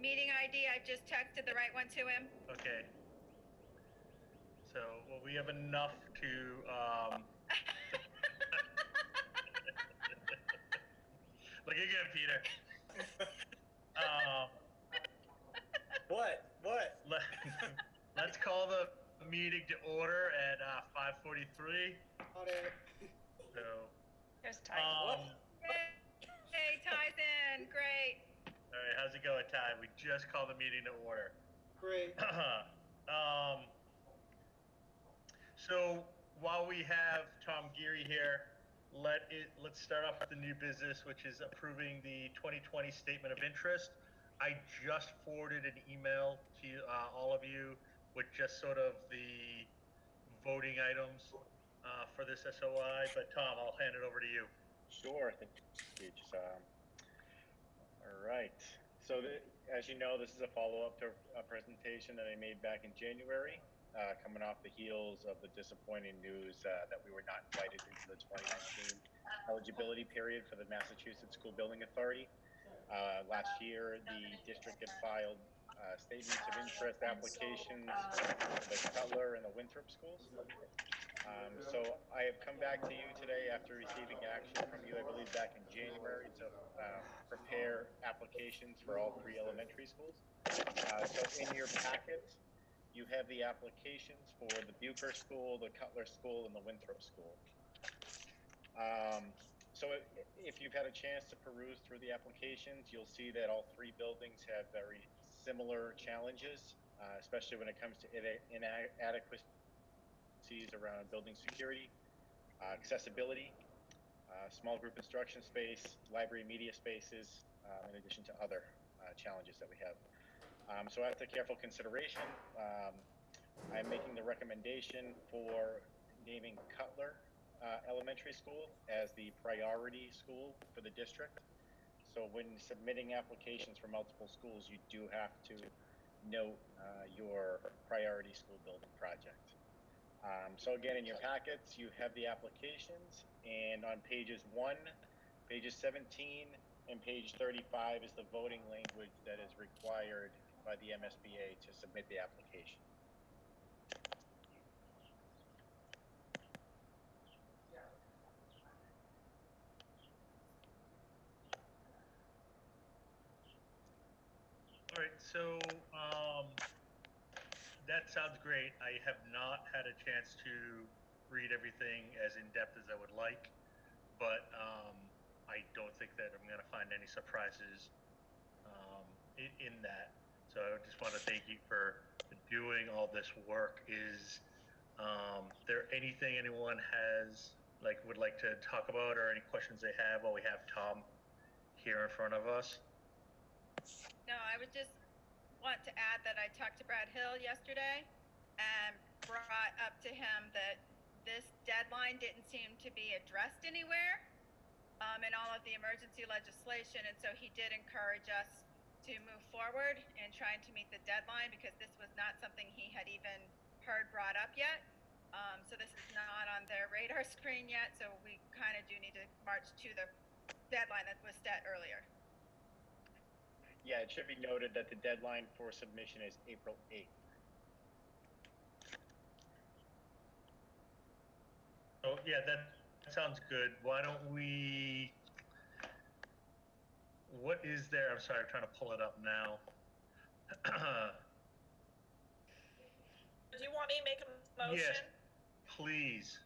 Meeting ID, I just texted the right one to him. Okay. So, well, we have enough to, look again, Peter. What? Let's call the meeting to order at 5:43. Got it. So, There's Ty. Hey, Tyson, great. all right, how's it going, Ty? We just called the meeting to order. Great. So while we have Tom Geary here, let's start off with the new business, which is approving the 2020 statement of interest. I just forwarded an email to all of you with just sort of the voting items for this SOI. But Tom, I'll hand it over to you. Sure. Thank you. All right. So as you know, this is a follow-up to a presentation that I made back in January, coming off the heels of the disappointing news that we were not invited into the 2019 eligibility period for the Massachusetts School Building Authority. Last year, the district had filed statements of interest applications for the Cutler and the Winthrop schools. So I have come back to you today after receiving action from you, I believe back in January, to prepare applications for all three elementary schools. So in your packet, you have the applications for the Bucher School, the Cutler School, and the Winthrop School. So if you've had a chance to peruse through the applications, you'll see that all three buildings have very similar challenges, especially when it comes to inadequacies around building security, accessibility, small group instruction space, library media spaces, in addition to other challenges that we have. So after careful consideration, I'm making the recommendation for naming Cutler Elementary School as the priority school for the district. So when submitting applications for multiple schools, you do have to note your priority school building project. So again, in your packets, you have the applications, and on pages 17, and page 35 is the voting language that is required by the MSBA to submit the application. All right, so that sounds great. I have not had a chance to read everything as in depth as I would like, but I don't think that I'm going to find any surprises in that. So I just want to thank you for doing all this work. Is there anything anyone has would like to talk about, or any questions they have while we have Tom here in front of us? No, I would just want to add that I talked to Brad Hill yesterday and brought up to him that this deadline didn't seem to be addressed anywhere in all of the emergency legislation. And so he did encourage us to move forward in trying to meet the deadline, because this was not something he had even heard brought up yet. So this is not on their radar screen yet. So we kind of do need to march to the deadline that was set earlier. Yeah, it should be noted that the deadline for submission is April 8th. Oh, yeah, that sounds good. Why don't we, what is there? I'm sorry, I'm trying to pull it up now. Do you want me to make a motion? Yes, please.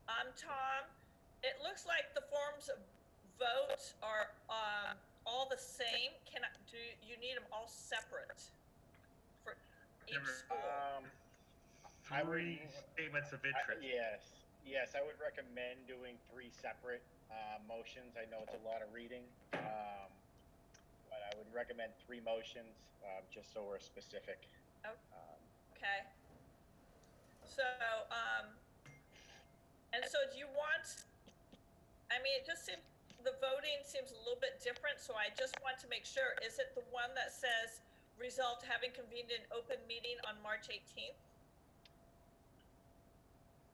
Tom, it looks like the forms of vote are all the same. Do you need them all separate for each school? Three statements of interest. Yes, I would recommend doing three separate motions. I know it's a lot of reading, but I would recommend three motions, just so we're specific. Okay. So, and so do you want, I mean, it just seems, the voting seems a little bit different, so I just want to make sure, is it the one that says result having convened an open meeting on March 18th?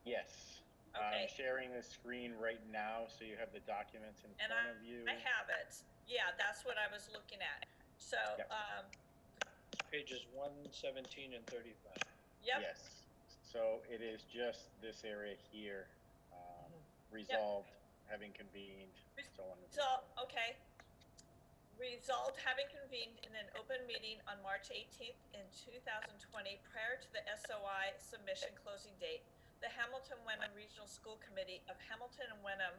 Yes. Okay. I'm sharing the screen right now, so you have the documents in front of you. I have it. Yeah, that's what I was looking at. So, Yep. pages 117 and 35. Yep. Yes. So it is just this area here, resolved, having convened, so on and so So, forth. okay. Resolved having convened in an open meeting on March 18th in 2020 prior to the SOI submission closing date, the Hamilton Wenham Regional School Committee of Hamilton and Wenham,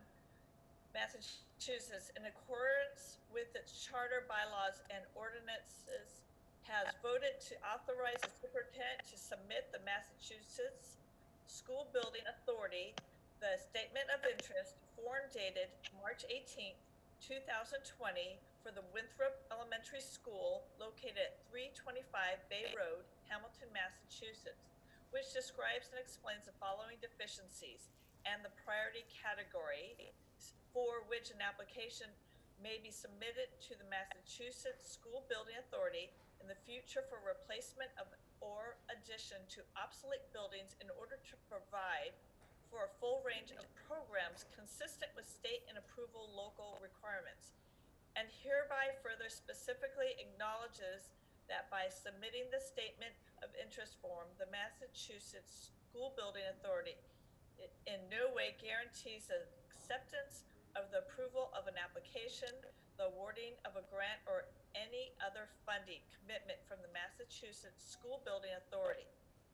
Massachusetts, in accordance with its charter, bylaws, and ordinances, has voted to authorize the superintendent to submit the Massachusetts School Building Authority the statement of interest form dated March 18th, 2020 for the Winthrop Elementary School located at 325 Bay Road, Hamilton, Massachusetts, which describes and explains the following deficiencies and the priority category for which an application may be submitted to the Massachusetts School Building Authority in the future for replacement of or addition to obsolete buildings in order to provide for a full range of programs consistent with state and approval local requirements, and hereby further specifically acknowledges that by submitting the statement of interest form, the Massachusetts School Building Authority in no way guarantees the acceptance of the approval of an application, the awarding of a grant, or any other funding commitment from the Massachusetts School Building Authority,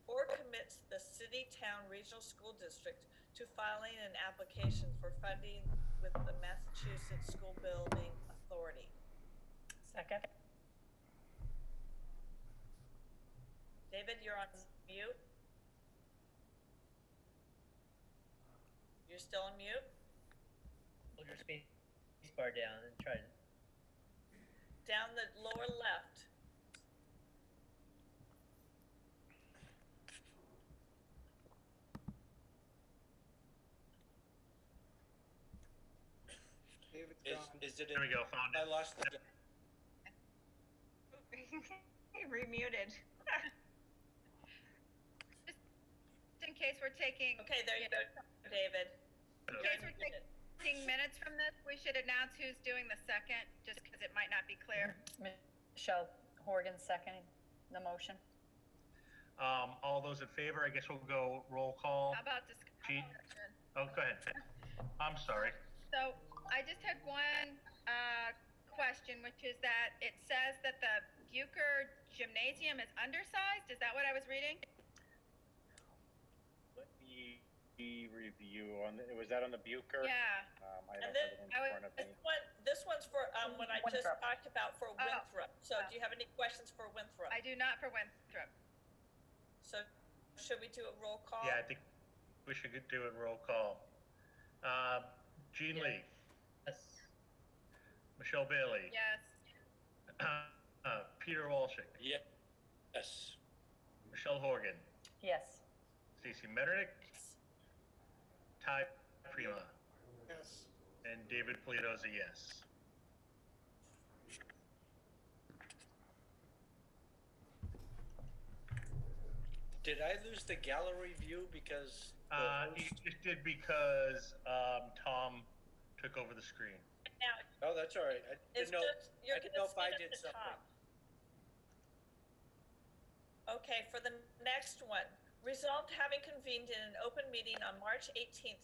or commits the city, town, regional school district to filing an application for funding with the Massachusetts School Building Authority. Second. David, you're on mute. You're still on mute? Hold your space bar down and try to. Down the lower left. Is it? There we go, found I it. lost it. He remuted. Just in case we're taking, Okay, there you go, David. in case we're taking minutes from this, we should announce who's doing the second, just because it might not be clear. Michelle Horgan seconding the motion. All those in favor, I guess we'll go roll call. How about Jean? discussion? Oh, go ahead. I'm sorry. So I just had one question, which is that it says that the Bucher Gymnasium is undersized. Is that what I was reading? Let me review on the, was that on the Bucher? Yeah. I And don't then have it in front of me. this one's for what I just Winthrop. talked about for Winthrop. So do you have any questions for Winthrop? I do not for Winthrop. So should we do a roll call? Yeah, I think we should do a roll call. Jean Yeah. Lee, Yes. Michelle Bailey, Yes. Peter Walshik, Yes. Michelle Horgan, Yes. Stacy Metternich, Ty Prima, Yes. and David Polito's a yes. Did I lose the gallery view because? You just did because Tom took over the screen. Now, Oh, that's all right. I it's didn't know. just, you're I didn't know gonna if I see it did at the something. top. Okay, for the next one, resolved having convened in an open meeting on March 18th,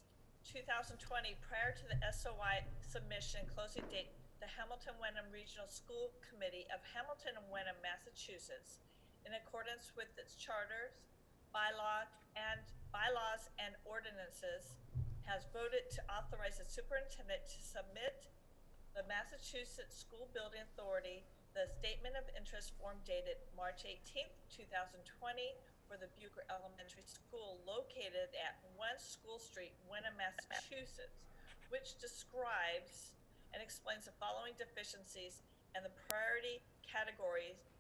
2020, prior to the SOI submission closing date, the Hamilton Wenham Regional School Committee of Hamilton and Wenham, Massachusetts, in accordance with its charters, bylaws, and ordinances, has voted to authorize the superintendent to submit the Massachusetts School Building Authority the statement of interest form dated March 18th, 2020 for the Bucher Elementary School located at 1 School Street, Wenham, Massachusetts, which describes and explains the following deficiencies and the priority categories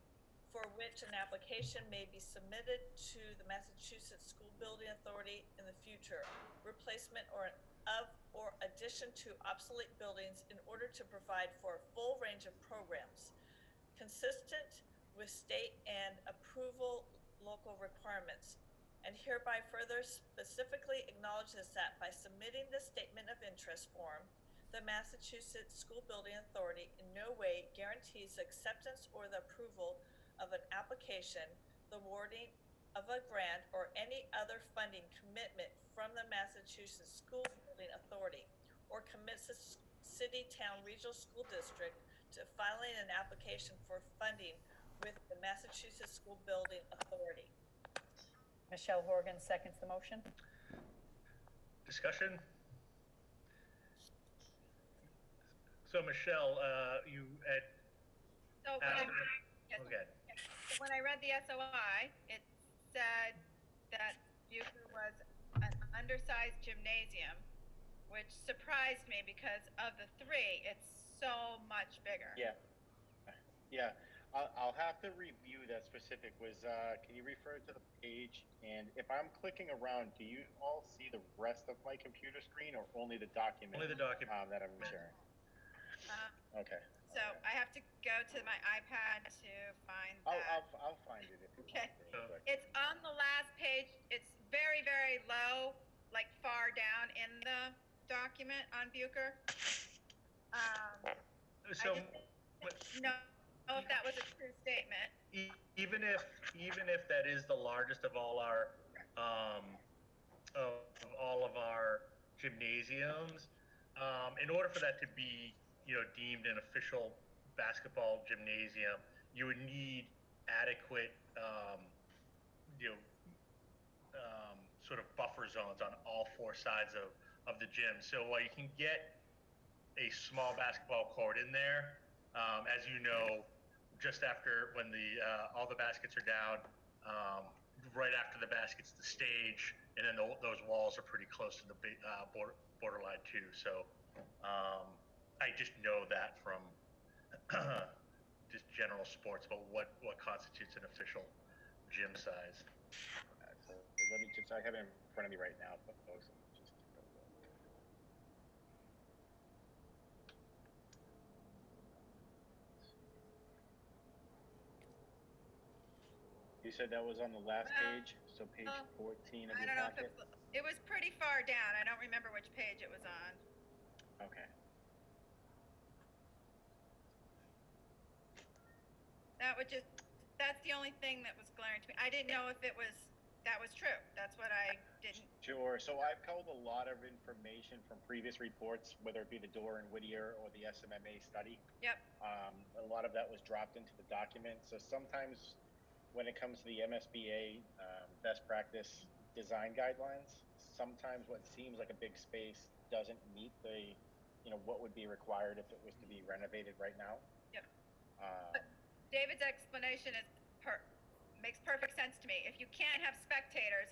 for which an application may be submitted to the Massachusetts School Building Authority in the future, replacement or addition to obsolete buildings in order to provide for a full range of programs consistent with state and approval local requirements, and hereby further specifically acknowledges that by submitting the statement of interest form, the Massachusetts School Building Authority in no way guarantees the acceptance or the approval of an application, the awarding of a grant, or any other funding commitment from the Massachusetts School Building Authority, or commits the city, town, regional school district to filing an application for funding with the Massachusetts School Building Authority. Michelle Horgan seconds the motion. Discussion? So Michelle, you So yes. okay. So when I read the SOI, it said that Bucher was an undersized gymnasium, which surprised me because of the three, it's so much bigger. Yeah. I'll have to review that specific. Can you refer to the page? And if I'm clicking around, do you all see the rest of my computer screen, or only the document? Only the document. That I'm sharing. Okay. So I have to go to my iPad to find that. I'll find it if you Okay. want. Real quick. It's on the last page. It's very, very low, like far down in the document on Bucher. So I just know if that was a true statement. even if that is the largest of all our gymnasiums, in order for that to be deemed an official basketball gymnasium, you would need adequate sort of buffer zones on all four sides of the gym. So while you can get a small basketball court in there, as you know, just after when all the baskets are down, right after the basket's the stage, and then those walls are pretty close to the borderline too. So I just know that from just general sports about what constitutes an official gym size. So let me I have it in front of me right now, folks. You said that was on the last page, so page 14 of I your don't know packet? if it was pretty far down. I don't remember which page it was on. Okay. That's the only thing that was glaring to me. I didn't know if that was true. That's what I didn't. Sure. So I've culled a lot of information from previous reports, whether it be the Dorr and Whittier or the SMMA study. Yep. A lot of that was dropped into the document. So sometimes when it comes to the MSBA best practice design guidelines, sometimes what seems like a big space doesn't meet the, what would be required if it was to be renovated right now. Yep. David's explanation makes perfect sense to me. If you can't have spectators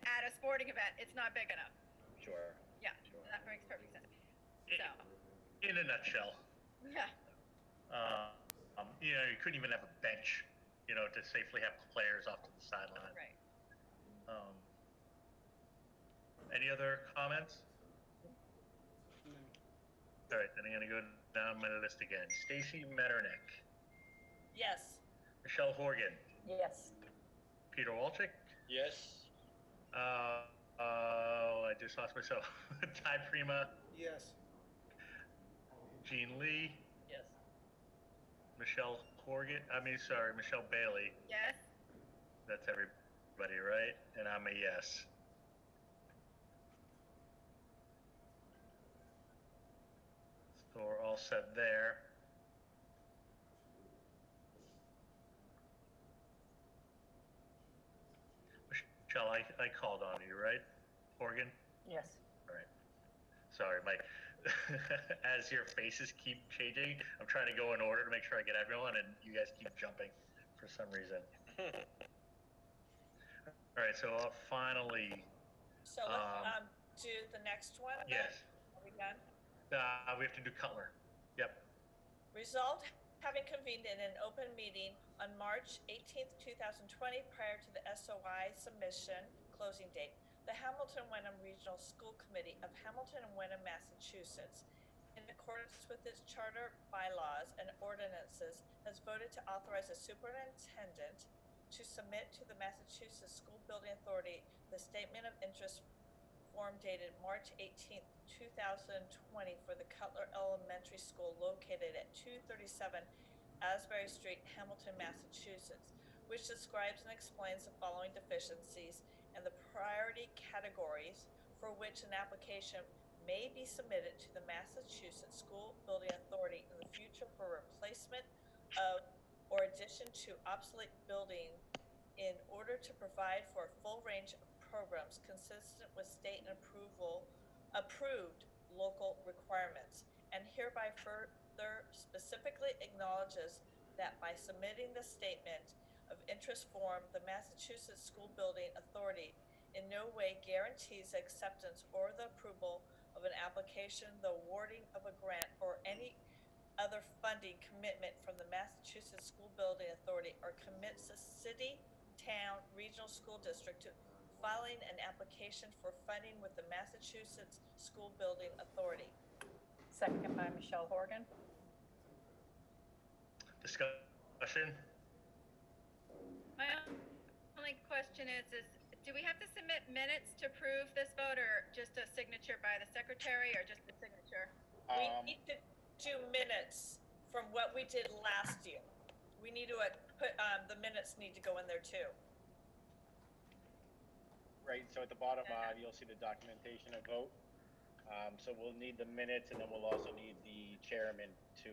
at a sporting event, it's not big enough. Sure. Yeah, Sure. that makes perfect sense. So, In a nutshell, yeah. you couldn't even have a bench, to safely have players off to the sideline. Right. Any other comments? All right, then I'm going to go down my list again. Stacy Metternich, Yes. Michelle Horgan, Yes. Peter Walczyk. Yes. I just lost myself. Ty Prima, Yes. Jean Lee, Yes. Michelle Bailey. Yes. That's everybody, right? And I'm a yes. So we're all set there. Michelle, I called on you, right? Horgan? Yes. All right. Sorry, as your faces keep changing, I'm trying to go in order to make sure I get everyone, and you guys keep jumping for some reason. All right, so finally, So let's do the next one. then. yes, Are we done? we have to do Cutler. Yep. Resolved, having convened in an open meeting on March 18th, 2020, prior to the SOI submission closing date, the Hamilton Wenham Regional School Committee of Hamilton and Wenham, Massachusetts, in accordance with its charter, bylaws, and ordinances, has voted to authorize the superintendent to submit to the Massachusetts School Building Authority the statement of interest form dated March 18th, 2020 for the Cutler Elementary School located at 237 Asbury Street, Hamilton, Massachusetts, which describes and explains the following deficiencies and the priority categories for which an application may be submitted to the Massachusetts School Building Authority in the future for replacement of or addition to obsolete building in order to provide for a full range of programs consistent with state and approved local requirements, and hereby further specifically acknowledges that by submitting the statement of interest form, the Massachusetts School Building Authority in no way guarantees acceptance or the approval of an application, the awarding of a grant, or any other funding commitment from the Massachusetts School Building Authority, or commits the city, town, regional school district to filing an application for funding with the Massachusetts School Building Authority. Second by Michelle Horgan. Discussion? My only question is do we have to submit minutes to prove this vote, or just a signature by the secretary, or just a signature? We need to do minutes from what we did last year. We need to put, the minutes need to go in there too. Right, so at the bottom, you'll see the documentation of vote. So we'll need the minutes, and then we'll also need the chairman to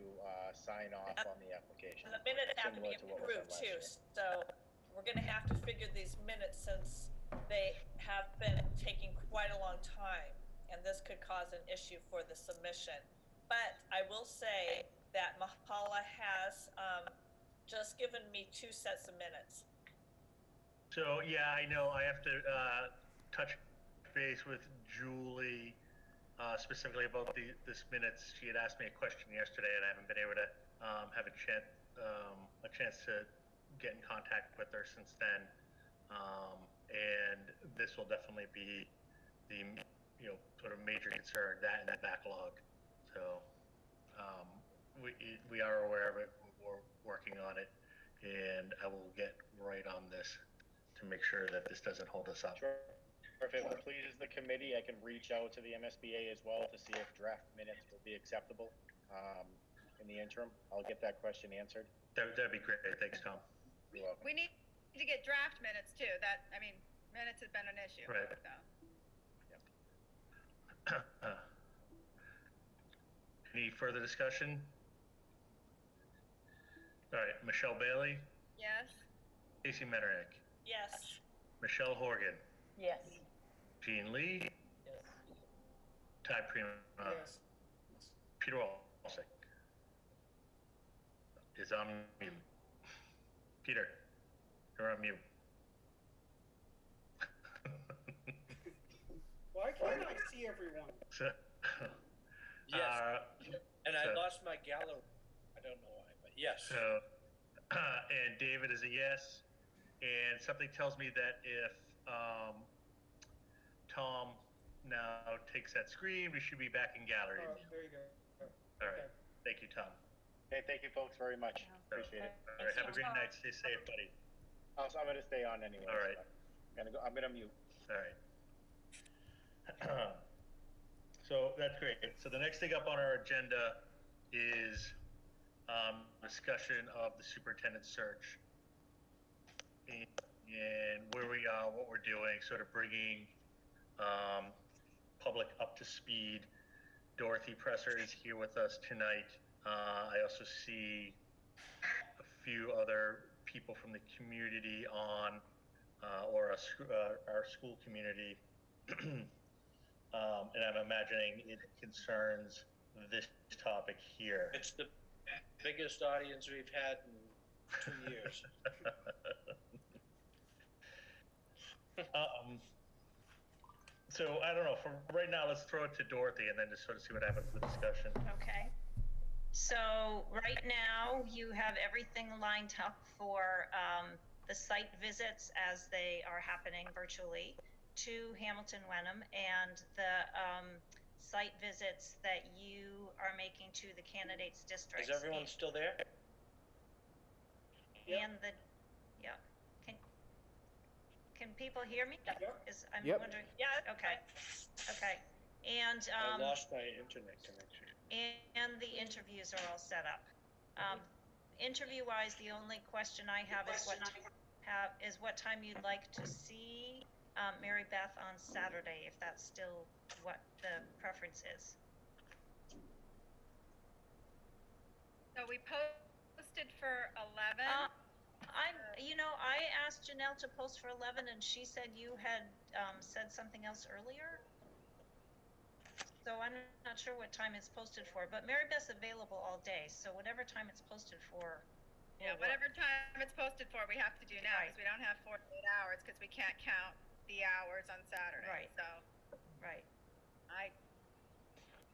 sign off on the application. And the minutes have to be Similar to what was approved done too, last so we're gonna have to figure these minutes since they have been taking quite a long time, and this could cause an issue for the submission. But I will say that Mahala has just given me 2 sets of minutes. So, yeah, I know I have to touch base with Julie specifically about this minutes. She had asked me a question yesterday, and I haven't been able to have a chance to get in contact with her since then. And this will definitely be the sort of major concern, that and the backlog. So we are aware of it. We're working on it, and I will get right on this to make sure that this doesn't hold us up. Sure. If it pleases the committee, I can reach out to the MSBA as well to see if draft minutes will be acceptable in the interim. I'll get that question answered. That'd be great. Thanks, Tom. You're welcome. We need to get draft minutes too. Minutes has been an issue. Right. So. Any further discussion? All right, Michelle Bailey, Yes. Casey Metternich, Yes. Michelle Horgan, Yes. Jean Lee, Yes. Ty Prima, Yes. Peter Walsick is on mute. Peter, you're on mute. Why can't I see everyone? So, Yes. And I so- lost my gallery. I don't know why, but yes. So, and David is a yes. And something tells me that if Tom now takes that screen, we should be back in gallery. Oh, there you go. All right. Okay. Thank you, Tom. Okay, thank you folks very much. Appreciate it. All right. Have a great night. Stay safe, buddy. Also, I'm gonna stay on anyway. All right. I'm gonna mute. All right. So that's great. So the next thing up on our agenda is discussion of the superintendent search and where we are, what we're doing, sort of bringing public up to speed. Dorothy Presser is here with us tonight. I also see a few other people from the community on, or our school community. And I'm imagining it concerns this topic here. It's the biggest audience we've had in 2 years. So I don't know, for right now, let's throw it to Dorothy and then just sort of see what happens with the discussion. Okay. So right now you have everything lined up for the site visits as they are happening virtually to Hamilton Wenham, and the site visits that you are making to the candidates' districts. Is everyone still there? And the, yeah. Can people hear me? Yep. I'm Yep. wondering. Yeah. Okay. Okay. And I lost my internet connection. and the interviews are all set up. interview-wise, the only question I have is what time you'd like to see Mary Beth on Saturday, if that's still what the preference is. So we posted for 11. I asked Janelle to post for 11, and she said you had said something else earlier. So I'm not sure what time it's posted for, but Mary Beth's available all day, so whatever time it's posted for. Yeah, whatever time it's posted for, we have to do now, Right. because we don't have 48 hours, because we can't count the hours on Saturday. Right. So Right. I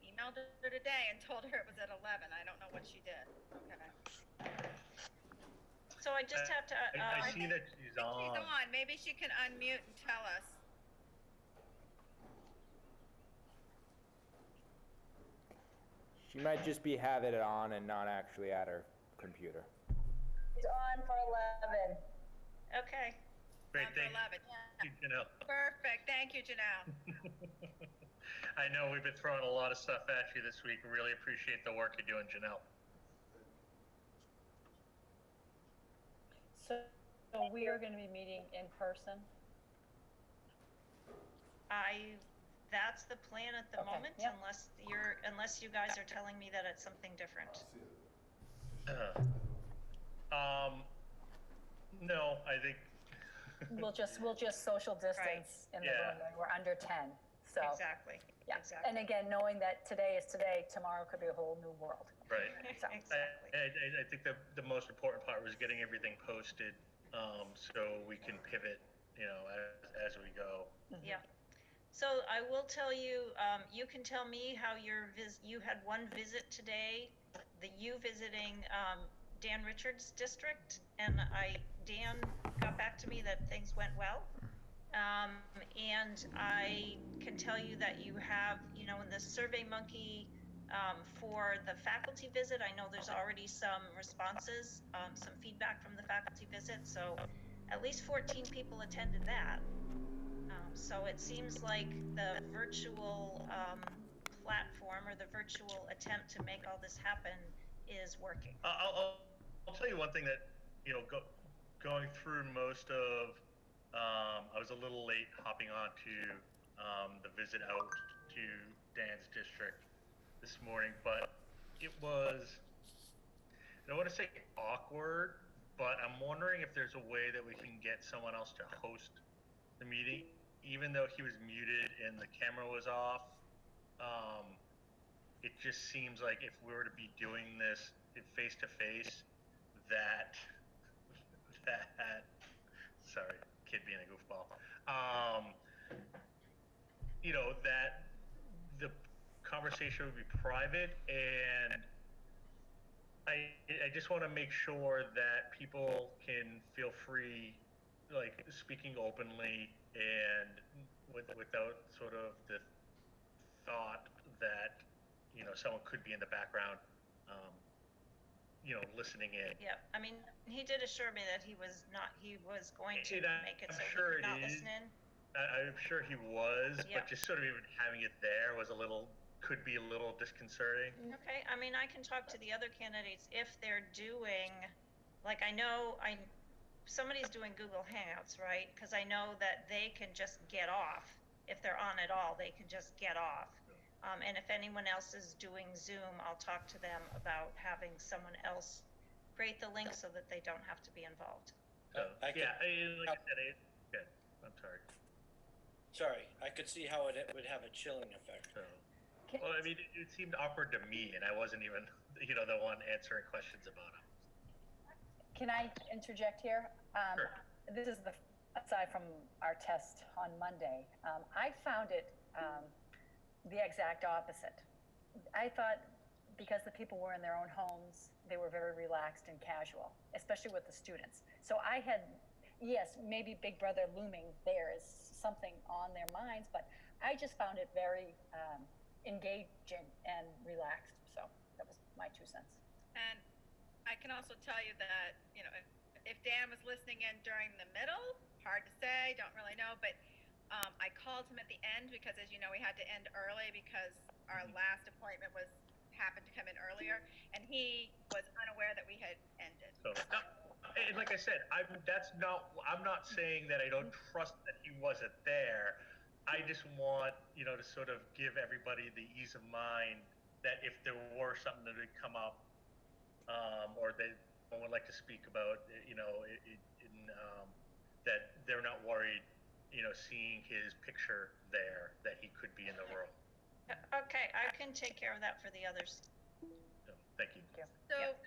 emailed her today and told her it was at 11. I don't know what she did. Okay. So I just have to. I see that she's She's on. Maybe she can unmute and tell us. She might just be having it on and not actually at her computer. It's on for 11. Okay. Great, On for thank 11. you, Janelle. Perfect. Thank you, Janelle. I know we've been throwing a lot of stuff at you this week. We really appreciate the work you're doing, Janelle. So we are going to be meeting in person? That's the plan at the Okay, moment, yep. unless you guys are telling me that it's something different. No, I think. We'll just social distance in the Yeah. room when we're under 10. So Exactly. yeah. Exactly. And again, knowing that today is today, tomorrow could be a whole new world. Right. So, Exactly. I think the most important part was getting everything posted, so we can pivot, as we go. Yeah. So I will tell you, you can tell me how you had one visit today, you visiting Dan Richards' district, and Dan got back to me that things went well. And I can tell you that you have, in the Survey Monkey for the faculty visit, I know there's already some responses, some feedback from the faculty visit, so at least 14 people attended that. So it seems like the virtual platform or the virtual attempt to make all this happen is working. I'll tell you one thing that, going through most of, I was a little late hopping on to the visit out to Dan's district this morning, but it was, I don't want to say awkward, but I'm wondering if there's a way that we can get someone else to host the meeting, even though he was muted and the camera was off. It just seems like if we were to be doing this face to face, that sorry, kid being a goofball. That the conversation would be private, and I just want to make sure that people can feel free, like speaking openly and without sort of the thought that someone could be in the background, listening in. Yeah, I mean, he did assure me that he was going to make it so he sure could not it is. listen in. I'm sure he was, Yeah. but just sort of even having it there could be a little disconcerting. Okay, I mean, I can talk to the other candidates if they're doing, like, somebody's doing Google Hangouts, right? Because I know that they can just get off. If they're on at all, they can just get off. And if anyone else is doing Zoom, I'll talk to them about having someone else create the link so that they don't have to be involved. So, I could- like I said, good. I'm sorry. Sorry, I could see how it would have a chilling effect. So, well, I mean, it seemed awkward to me, and I wasn't even, the one answering questions about it. Can I interject here? Sure. This is aside from our test on Monday, I found it the exact opposite. I thought because the people were in their own homes, they were very relaxed and casual, especially with the students. So I had, yes, maybe Big Brother looming there is something on their minds, but I just found it very engaging and relaxed. So that was my 2 cents. And I can also tell you that, if Dan was listening in during the middle, hard to say, don't really know, but I called him at the end because, as you know, we had to end early because our last appointment happened to come in earlier, and he was unaware that we had ended. So, no, and like I said, I'm not saying that I don't trust that he wasn't there. I just want, to sort of give everybody the ease of mind that if there were something that would come up, or that one would like to speak about, that they're not worried, seeing his picture there, that he could be in the room. Okay, I can take care of that for the others. So, thank you. So Yep.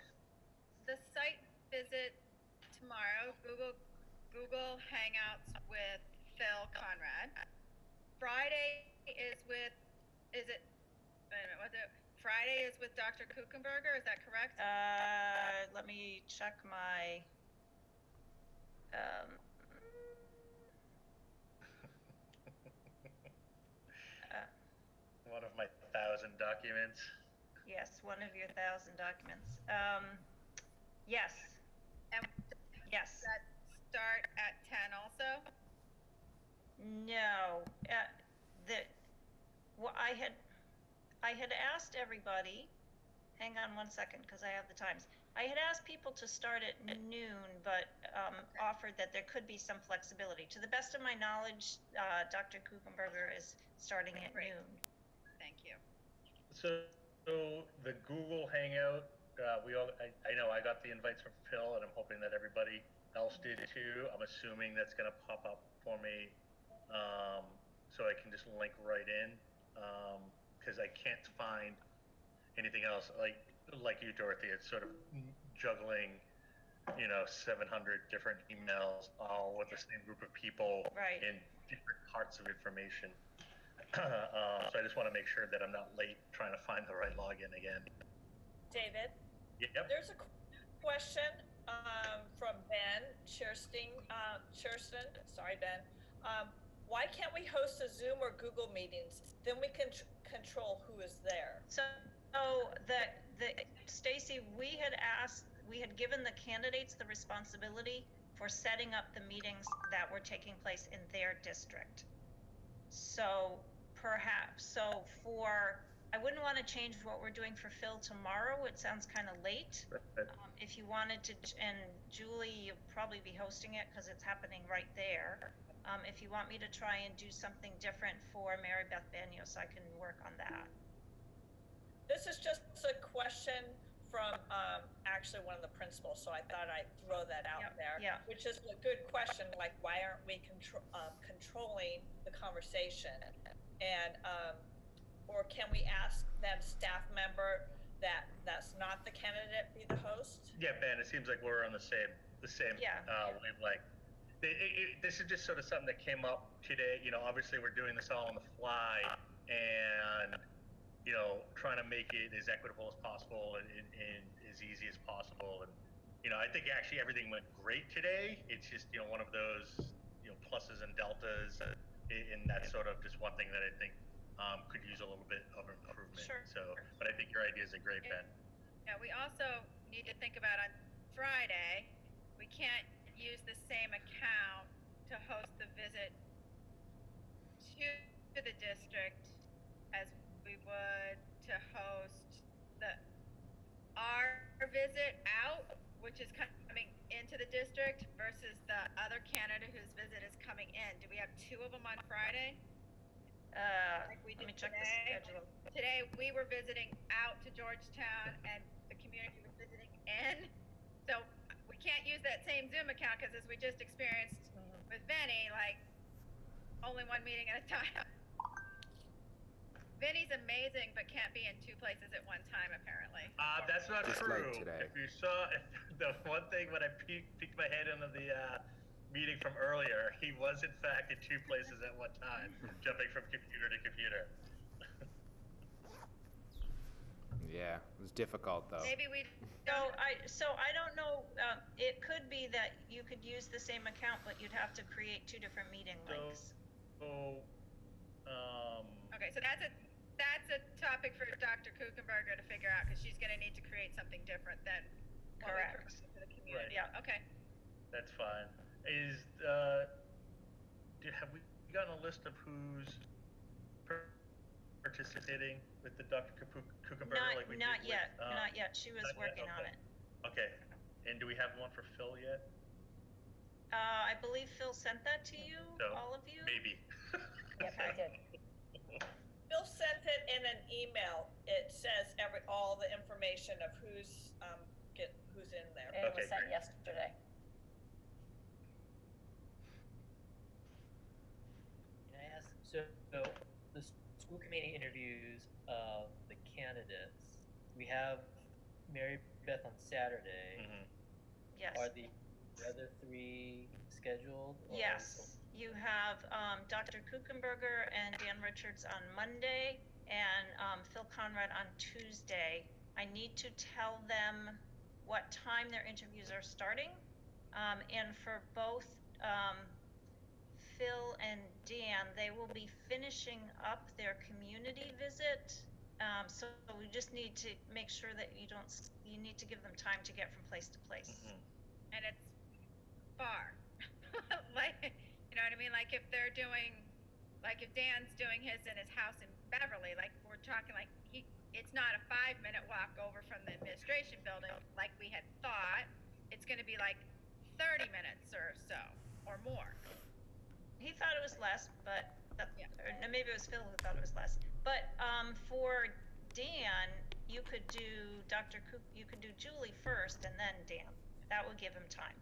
the site visit tomorrow, Google Hangouts with Phil Conrad. Friday is with, wait a minute, was it? Friday is with Dr. Kuchenberger, is that correct? Let me check my, One of my 1,000 documents. yes, one of your 1,000 documents. Yes, And yes. does that start at 10 also? No, well, I had asked everybody, hang on one second, because I have the times. I had asked people to start at noon, but offered that there could be some flexibility. To the best of my knowledge, Dr. Kuchenberger is starting at Great. noon. Thank you. So the Google Hangout, I know I got the invites from Phil, and I'm hoping that everybody else did too. I'm assuming that's going to pop up for me, so I can just link right in, because I can't find anything else. Like you, Dorothy, it's sort of juggling, 700 different emails, all with the same group of people Right. in different parts of information. So I just want to make sure that I'm not late trying to find the right login again. David, Yep. there's a question from Ben Cherston. Sorry, Ben. Why can't we host a Zoom or Google meetings? Then we can control who is there. So Stacy, we had given the candidates the responsibility for setting up the meetings that were taking place in their district. So I wouldn't want to change what we're doing for Phil tomorrow. It sounds kind of late. Right. If you wanted to, and Julie, you'll probably be hosting it because it's happening right there. If you want me to try and do something different for Mary Beth Banyos, I can work on that. This is just a question from actually one of the principals, so I thought I'd throw that out there. Yeah. Which is a good question, like why aren't we controlling the conversation? And or can we ask that staff member that's not the candidate be the host? Yeah, Ben, it seems like we're on the same Yeah. wavelength. This is just sort of something that came up today. Obviously we're doing this all on the fly, and trying to make it as equitable as possible and as easy as possible. And I think actually everything went great today. It's just one of those pluses and deltas, and that's sort of just one thing that I think could use a little bit of improvement. Sure. So, but I think your ideas are great, Ben. Yeah, we also need to think about on Friday, we can't use the same account to host the visit to the district as we would to host our visit out, which is coming into the district, versus the other candidate whose visit is coming in. Do we have two of them on Friday? Like we Let did me check the today? schedule. Today we were visiting out to Georgetown, and the community was visiting in. So we can't use that same Zoom account because, as we just experienced with Benny, like only one meeting at a time. Benny's amazing, but can't be in two places at one time, apparently. That's not Just true. like today. If you saw the one thing when I peeked my head into the meeting from earlier, he was in fact in two places at one time, jumping from computer to computer. Yeah, it was difficult though. Maybe we. So I don't know. It could be that you could use the same account, but you'd have to create two different meeting links. Okay, so that's a topic for Dr. Kuchenberger to figure out, because she's going to need to create something different than what we Correct. provided to the community. Right. Yeah. Okay. That's fine. Have we gotten a list of who's participating with the Dr. Kuchenberger like we Not did yet, with, not yet. She was not yet? working on Okay. it. Okay, and do we have one for Phil yet? I believe Phil sent that to you, So, all of you? maybe. Yep, I did. Phil sent it in an email. It says all the information of who's in there. It Okay, was sent great. yesterday. Can I ask, so the school committee interviews of the candidates, we have Mary Beth on Saturday. Mhm. Yes. Are the other three scheduled? Or Yes, you have Dr. Kuchenberger and Dan Richards on Monday, and Phil Conrad on Tuesday. I need to tell them what time their interviews are starting, and for both Phil and Dan, they will be finishing up their community visit. So we just need to make sure that you need to give them time to get from place to place. Mhm. And it's far. Like, you know what I mean? Like if Dan's doing his in his house in Beverly, like we're talking like it's not a 5-minute walk over from the administration building like we had thought. It's going to be like 30 minutes or so or more. He thought it was less, but Yeah. or no, maybe it was Phil who thought it was less. But for Dan, you could do you could do Julie first and then Dan. That would give him time.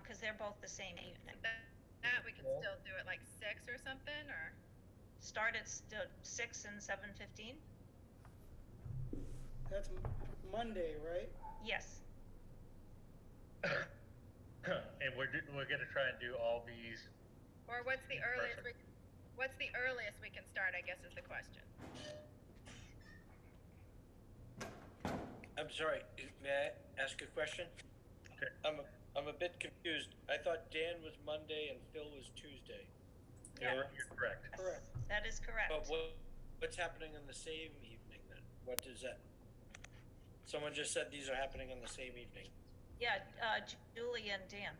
Because they're both the same evening. That we can still do it like 6 or something, or Start at 6 and 7:15. That's Monday, right? Yes. And we're gonna try and do all these. or what's the In earliest person. what's the earliest we can start, I guess is the question. I'm sorry, may I ask a question? Okay. I'm a bit confused. I thought Dan was Monday and Phil was Tuesday. You're correct. Correct. That is correct. But what's happening on the same evening then? What is that? Someone just said these are happening on the same evening. Yeah, Julie and Dan.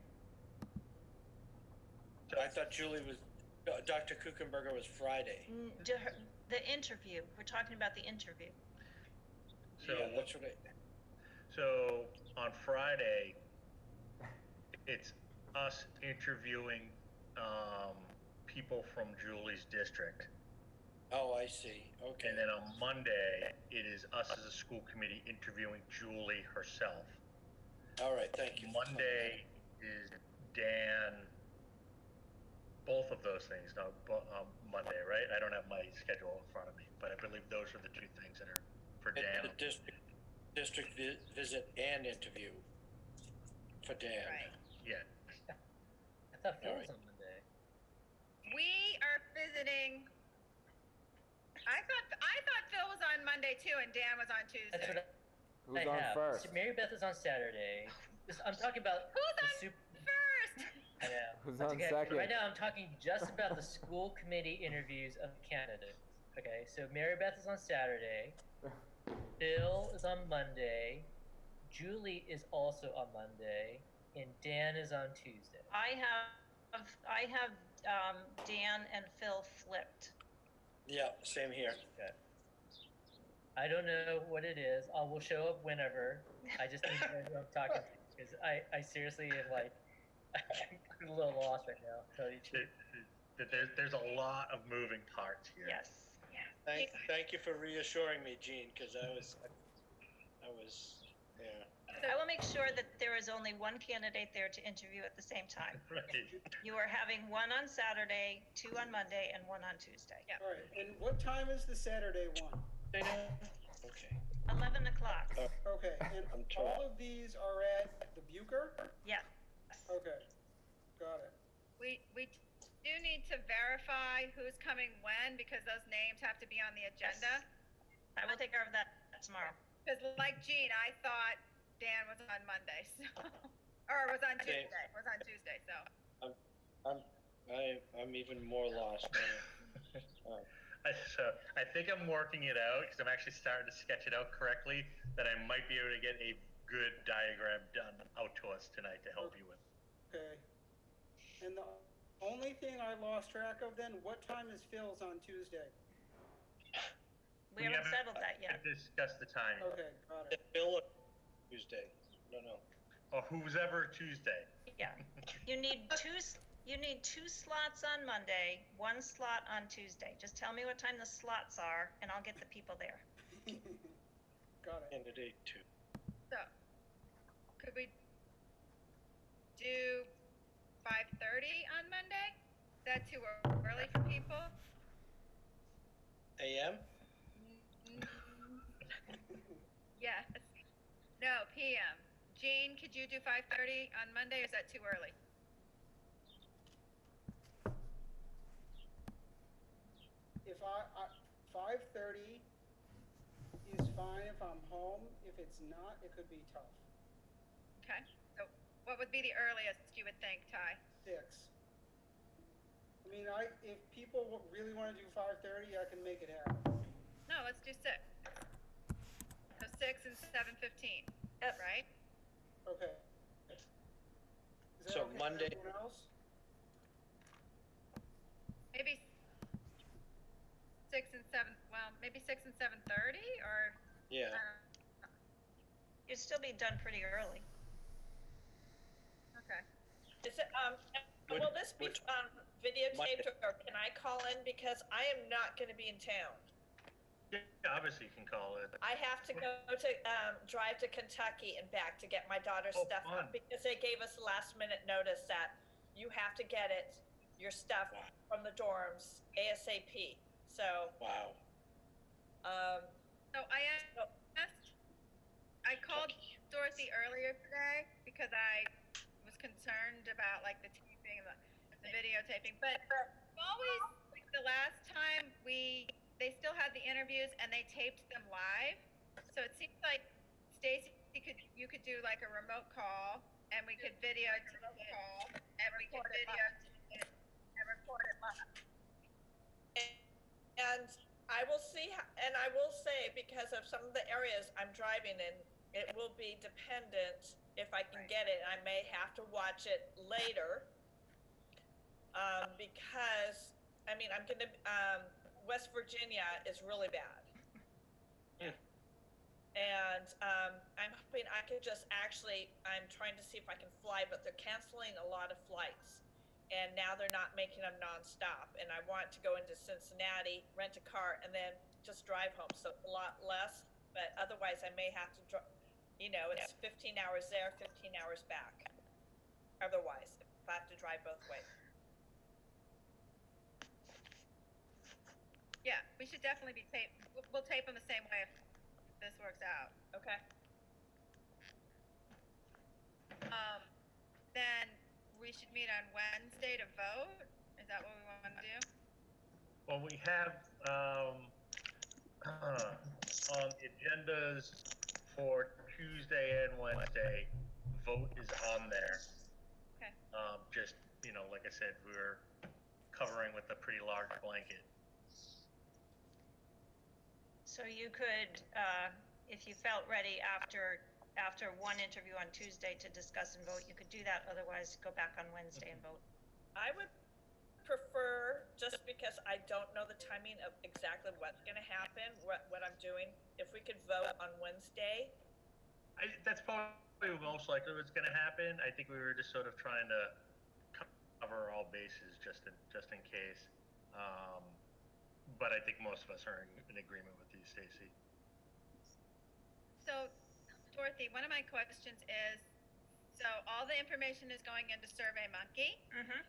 I thought Dr. Kuchenberger was Friday. The interview. We're talking about the interview. So, Yeah, that's what so on Friday, it's us interviewing people from Julie's district. oh, I see. Okay. And then on Monday, it is us as a school committee interviewing Julie herself. All right, thank you. Monday is Dan. Both of those things, no, Monday, right? I don't have my schedule in front of me, but I believe those are the two things that are for Dan. The district visit and interview for Dan. Right. Yeah. I thought Phil was on Monday. We are visiting. I thought Phil was on Monday too, and Dan was on Tuesday. That's what Who's I on have. first? So Mary Beth is on Saturday. I'm talking about Who's the on first? I know. Who's That's on okay. second? Right now, I'm talking just about the school committee interviews of candidates. Okay, so Mary Beth is on Saturday. Bill is on Monday. Julie is also on Monday, and Dan is on Tuesday. I have Dan and Phil flipped. Yeah, same here. Okay. I don't know what it is. I will show up whenever. I just need to know who I'm talking to because I seriously am like I'm a little lost right now. To tell you the truth. There's a lot of moving parts here. Yes. Thank you for reassuring me, Gene, because I was, yeah. I will make sure that there is only one candidate there to interview at the same time. Right. You are having one on Saturday, 2 on Monday, and 1 on Tuesday. Yeah. All right, and what time is the Saturday one? Okay. 11 o'clock. Okay, and I'm told. all of these are at the Bucher? Yes. Okay, got it. We do need to verify who's coming when because those names have to be on the agenda. I will take care of that tomorrow. Because like Gene, I thought Dan was on Monday, so or was on Okay. Tuesday. Was on Tuesday, so. I'm even more lost now. So I think I'm working it out because I'm actually starting to sketch it out correctly that I might be able to get a good diagram done out to us tonight to help you with. Okay. And the only thing I lost track of then, what time is Phil's on Tuesday? discuss the timing. Okay, got it. Bill or Tuesday? No. Or whoever Tuesday. Yeah. You need two slots on Monday, one slot on Tuesday. Just tell me what time the slots are and I'll get the people there. Got it. Candidate 2. So, could we do 5:30 on Monday? Is that too early for people? AM? Yes. No, PM. Jean, could you do 5:30 on Monday, or is that too early? If 5:30 is fine if I'm home. If it's not, it could be tough. Okay, so what would be the earliest you would think, Ty? 6. I mean, if people really want to do 5:30, I can make it happen. No, let's do 6. So 6 and 7:15, Yep. right? Okay. Is that So okay for Monday- everyone else? Maybe 6 and 7, well, maybe 6 and 7:30, or? Yeah. You'd still be done pretty early. Okay. Is it, Would- will this be, would- videotaped, or can I call in, because I am not gonna be in town? Yeah, obviously you can call it. I have to go to, drive to Kentucky and back to get my daughter's Oh, stuff, fun. because they gave us last minute notice that you have to get your stuff Wow. from the dorms ASAP, so, Wow. So I called Dorothy earlier today because I was concerned about like the taping, the videotaping, but always, like the last time they still had the interviews and they taped them live. So it seems like Stacy you could do like a remote call and we could videotape it and record it live. and I will see, and I will say, because of some of the areas I'm driving in, it will be dependent if I can get it. I may have to watch it later. Because, I mean, I'm gonna, West Virginia is really bad. Yeah. And, I'm hoping I could just I'm trying to see if I can fly, but they're canceling a lot of flights. And now they're not making them nonstop. And I want to go into Cincinnati, rent a car, and then just drive home. So it's a lot less, but otherwise I may have to it's 15 hours there, 15 hours back. Otherwise, if I have to drive both ways. Yeah, we should definitely be taped. We'll tape them the same way if this works out. Okay. Then we should meet on Wednesday to vote. Is that what we want to do? Well, we have, on the agendas for Tuesday and Wednesday, vote is on there. Okay. Just, like I said, we're covering with a pretty large blanket. So you could, if you felt ready after one interview on Tuesday to discuss and vote, you could do that. Otherwise, go back on Wednesday and vote. I would prefer, just because I don't know the timing of exactly what's gonna happen, what I'm doing, if we could vote on Wednesday. That's probably most likely what's going to happen. I think we were just sort of trying to cover all bases just in case. But I think most of us are in agreement with you, Stacy. So, Dorothy, one of my questions is, so all the information is going into SurveyMonkey. Mm-hmm.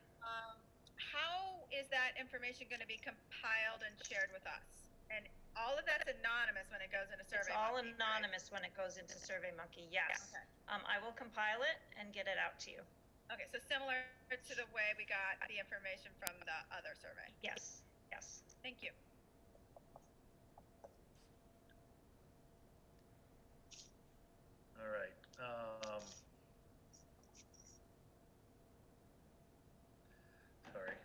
How is that information going to be compiled and shared with us? And all of that's anonymous when it goes into SurveyMonkey. It's all right? anonymous when it goes into SurveyMonkey, yes. Okay. I will compile it and get it out to you. Okay, so similar to the way we got the information from the other survey. Yes, yes. Thank you. All right. Sorry.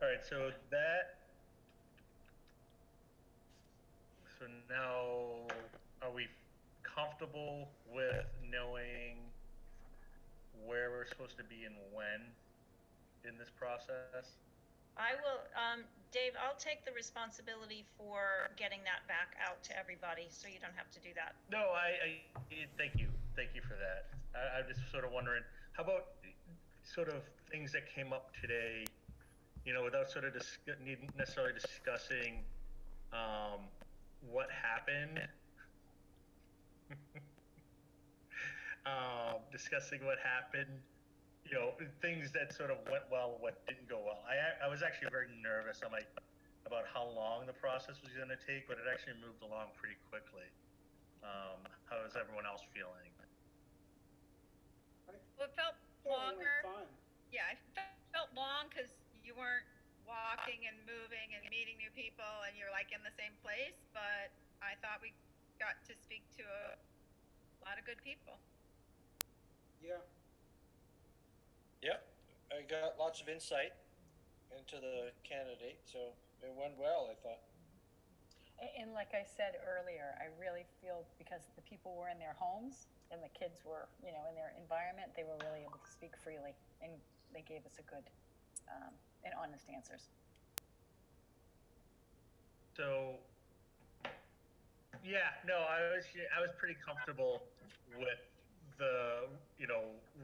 All right, so now, are we comfortable with knowing where we're supposed to be and when in this process? I will, Dave, I'll take the responsibility for getting that back out to everybody, so you don't have to do that. No, I thank you for that. I'm just sort of wondering, how about sort of things that came up today, without sort of necessarily discussing what happened. Discussing what happened, things that sort of went well, what didn't go well. I was actually very nervous about how long the process was going to take, but it actually moved along pretty quickly. How is everyone else feeling? Well, it felt longer. Yeah, it felt long because you weren't walking and moving and meeting new people and you're like in the same place, but I thought we got to speak to a lot of good people. Yeah. Yep, I got lots of insight into the candidate, so it went well, I thought. And like I said earlier, I really feel because the people were in their homes and the kids were, in their environment, they were really able to speak freely and they gave us a good and honest answers. So, yeah, no, I was pretty comfortable with the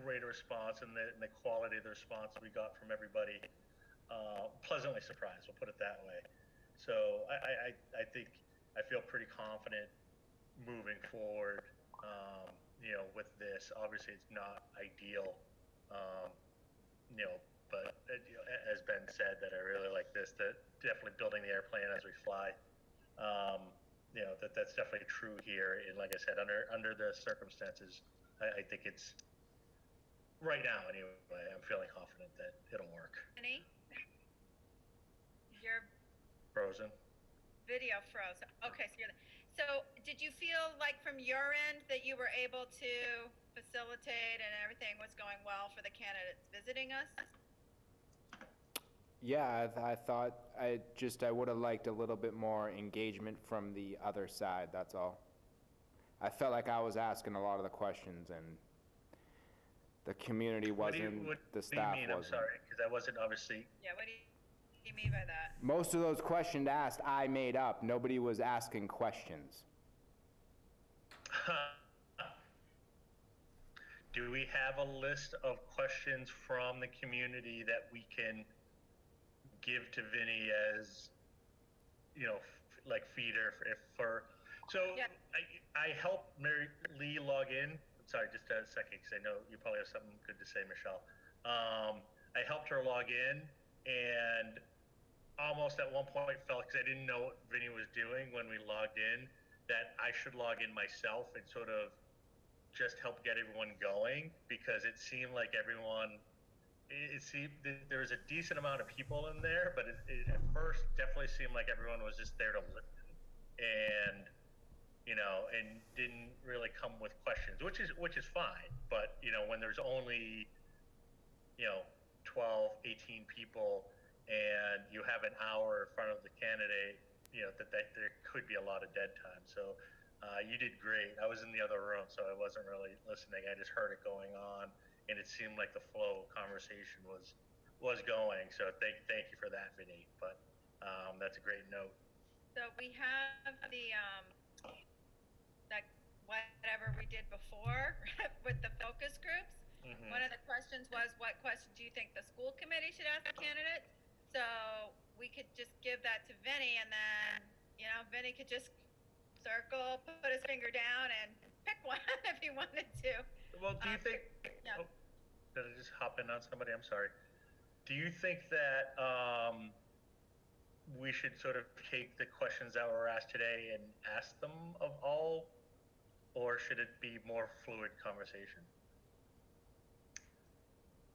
rate of response and the quality of the response we got from everybody. Pleasantly surprised, we'll put it that way. So I think I feel pretty confident moving forward. With this, obviously it's not ideal. But as Ben said, that I really like this. That definitely building the airplane as we fly. That's definitely true here. And like I said, under the circumstances, I think it's right now anyway. I'm feeling confident that it'll work. Annie, your Frozen. video froze. Okay, so did you feel like from your end that you were able to facilitate and everything was going well for the candidates visiting us? Yeah, I thought I would have liked a little bit more engagement from the other side, that's all. I felt like I was asking a lot of the questions and the community wasn't, the staff wasn't. What do you mean? I'm sorry, because I wasn't obviously. Yeah, what do you mean by that? Most of those questions asked, I made up. Nobody was asking questions. Do we have a list of questions from the community that we can give to Vinny as, like feeder so yeah. I helped Mary Lee log in. I'm sorry, just a second, because I know you probably have something good to say, Michelle. I helped her log in, and almost at one point felt, because I didn't know what Vinny was doing when we logged in, that I should log in myself and sort of just help get everyone going, because it seemed like everyone, there was a decent amount of people in there, but it at first definitely seemed like everyone was just there to listen and and didn't really come with questions, which is fine. But when there's only 12, 18 people and you have an hour in front of the candidate, that there could be a lot of dead time. So you did great. I was in the other room, so I wasn't really listening. I just heard it going on, and it seemed like the flow of conversation was going. So thank you for that, Vinny. But that's a great note. So we have the like whatever we did before with the focus groups. Mm-hmm. One of the questions was, what questions do you think the school committee should ask the candidates? So we could just give that to Vinny, and then Vinny could just circle, put his finger down, and pick one if he wanted to. Well, do you think? Yeah. Oh, did I just hop in on somebody? I'm sorry. Do you think that we should sort of take the questions that were asked today and ask them of all, or should it be more fluid conversation?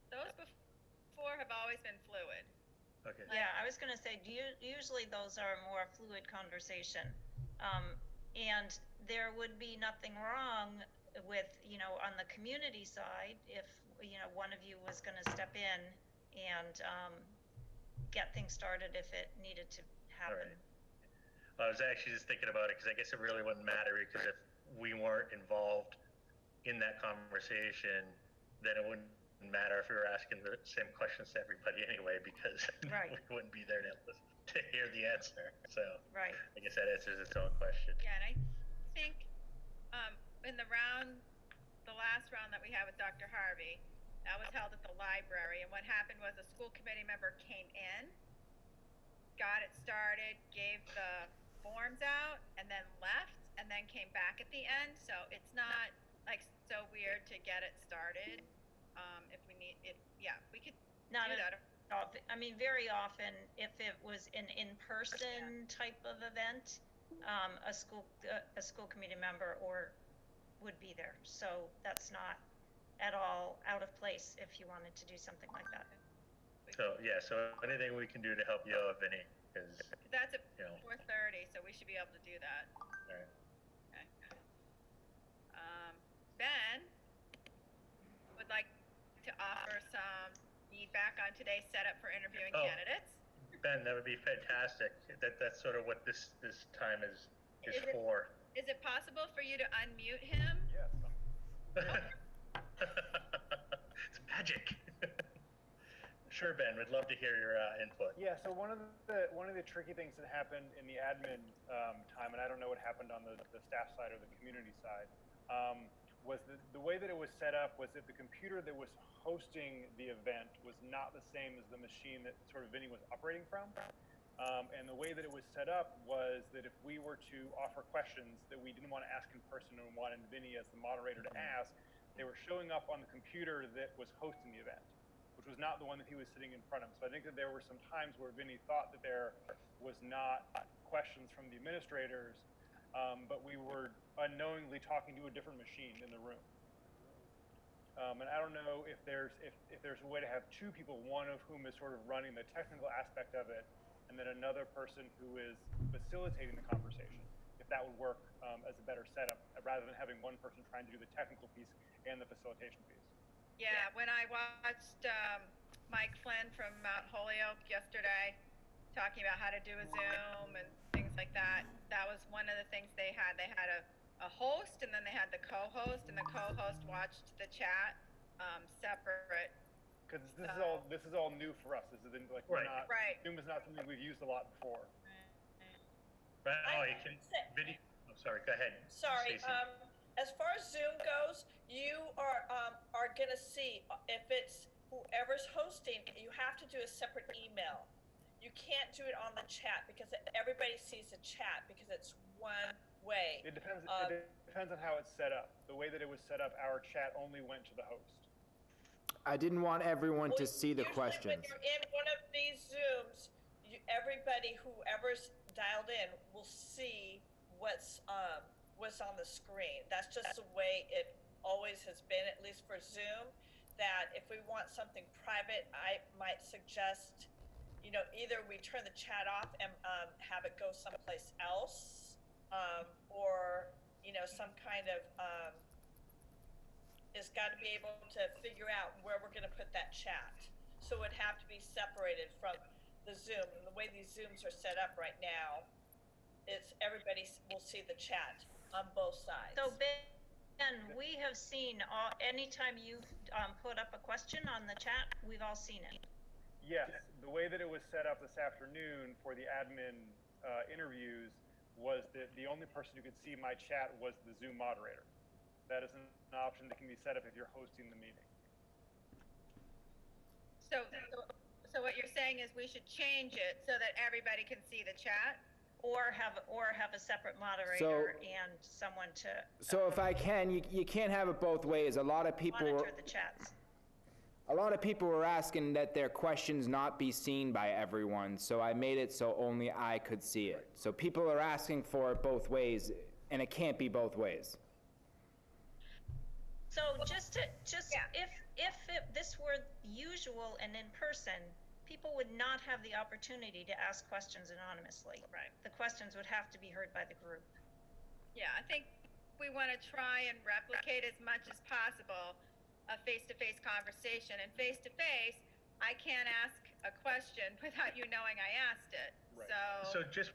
Those before have always been fluid. Okay. Yeah, I was going to say, usually those are more fluid conversation. And there would be nothing wrong with, on the community side, if, one of you was going to step in and get things started if it needed to happen. Right. Well, I was actually just thinking about it, because I guess it really wouldn't matter, because if we weren't involved in that conversation, then it wouldn't matter if we were asking the same questions to everybody anyway, because right. we wouldn't be there to hear the answer. So Right. I guess that answers its own question. Yeah, and I think, in the last round that we had with Dr. Harvey, that was held at the library, and what happened was a school committee member came in, got it started, gave the forms out, and then left, and then came back at the end, so it's not, like, so weird to get it started. If we need it, yeah, we could Not do at that. all. I mean, very often, if it was an in-person type of event, a school committee member would be there. So that's not at all out of place if you wanted to do something like that. So yeah, so anything we can do to help you out, Vinny, because That's at you know. 4:30, so we should be able to do that. All right. Okay. Ben would like to offer some feedback on today's setup for interviewing Oh. candidates. Ben, that would be fantastic. That's sort of what this time is Is it- for. Is it possible for you to unmute him? Yes. It's magic. Sure, Ben. We'd love to hear your input. Yeah. So one of the tricky things that happened in the admin time, and I don't know what happened on the staff side or the community side, was the way that it was set up was that the computer that was hosting the event was not the same as the machine that sort of Vinny was operating from. And the way that it was set up was that if we were to offer questions that we didn't want to ask in person and wanted Vinny as the moderator to ask, they were showing up on the computer that was hosting the event, which was not the one that he was sitting in front of. So I think that there were some times where Vinny thought that there was not questions from the administrators, but we were unknowingly talking to a different machine in the room. And I don't know if there's a way to have two people, one of whom is sort of running the technical aspect of it, and then another person who is facilitating the conversation, if that would work as a better setup, rather than having one person trying to do the technical piece and the facilitation piece. Yeah, when I watched Mike Flynn from Mount Holyoke yesterday talking about how to do a Zoom and things like that, that was one of the things they had. They had a host, and then they had the co-host, and the co-host watched the chat separate. Because this is all new for us. This is like we're not. Right. Zoom is not something we've used a lot before. Right. Oh, you can. Vinny. I'm sorry. Go ahead. Sorry, Stacy. as far as Zoom goes, you are gonna see if it's whoever's hosting, you have to do a separate email. You can't do it on the chat because everybody sees the chat because it's one way. It depends. It depends on how it's set up. The way that it was set up, our chat only went to the host. I didn't want everyone to see the Usually questions. when you're in one of these Zooms, everybody, whoever's dialed in, will see what's on the screen. That's just the way it always has been, at least for Zoom. That if we want something private, I might suggest, either we turn the chat off and have it go someplace else, or some kind of is got to be able to figure out where we're going to put that chat. So it'd have to be separated from the Zoom. And the way these Zooms are set up right now, it's everybody will see the chat on both sides. So Ben, we have seen anytime you've put up a question on the chat, we've all seen it. Yes, the way that it was set up this afternoon for the admin interviews was that the only person who could see my chat was the Zoom moderator. That is an option that can be set up if you're hosting the meeting. So what you're saying is we should change it so that everybody can see the chat? Or have a separate moderator and someone to So if I can, you can't have it both ways. A lot of people monitor the chats. A lot of people were asking that their questions not be seen by everyone, so I made it so only I could see it. So people are asking for it both ways, and it can't be both ways. So if this were usual and in person, people would not have the opportunity to ask questions anonymously. Right. The questions would have to be heard by the group. Yeah, I think we want to try and replicate as much as possible a face-to-face conversation. And face-to-face, I can't ask a question without you knowing I asked it. Right. So just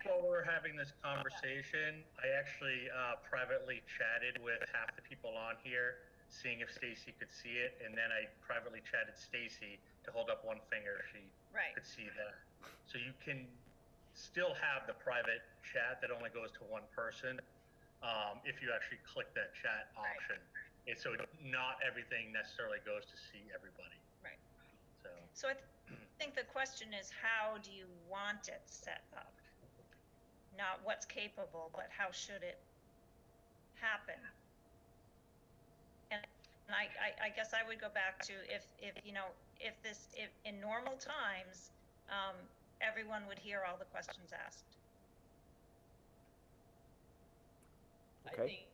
while we're having this conversation, I actually privately chatted with half the people on here, seeing if Stacy could see it, and then I privately chatted Stacy to hold up one finger if she could see that. So you can still have the private chat that only goes to one person if you actually click that chat option. And so not everything necessarily goes to see everybody. Right. So So think the question is, how do you want it set up? Not what's capable, but how should it happen? And I guess I would go back to if in normal times, everyone would hear all the questions asked. Okay.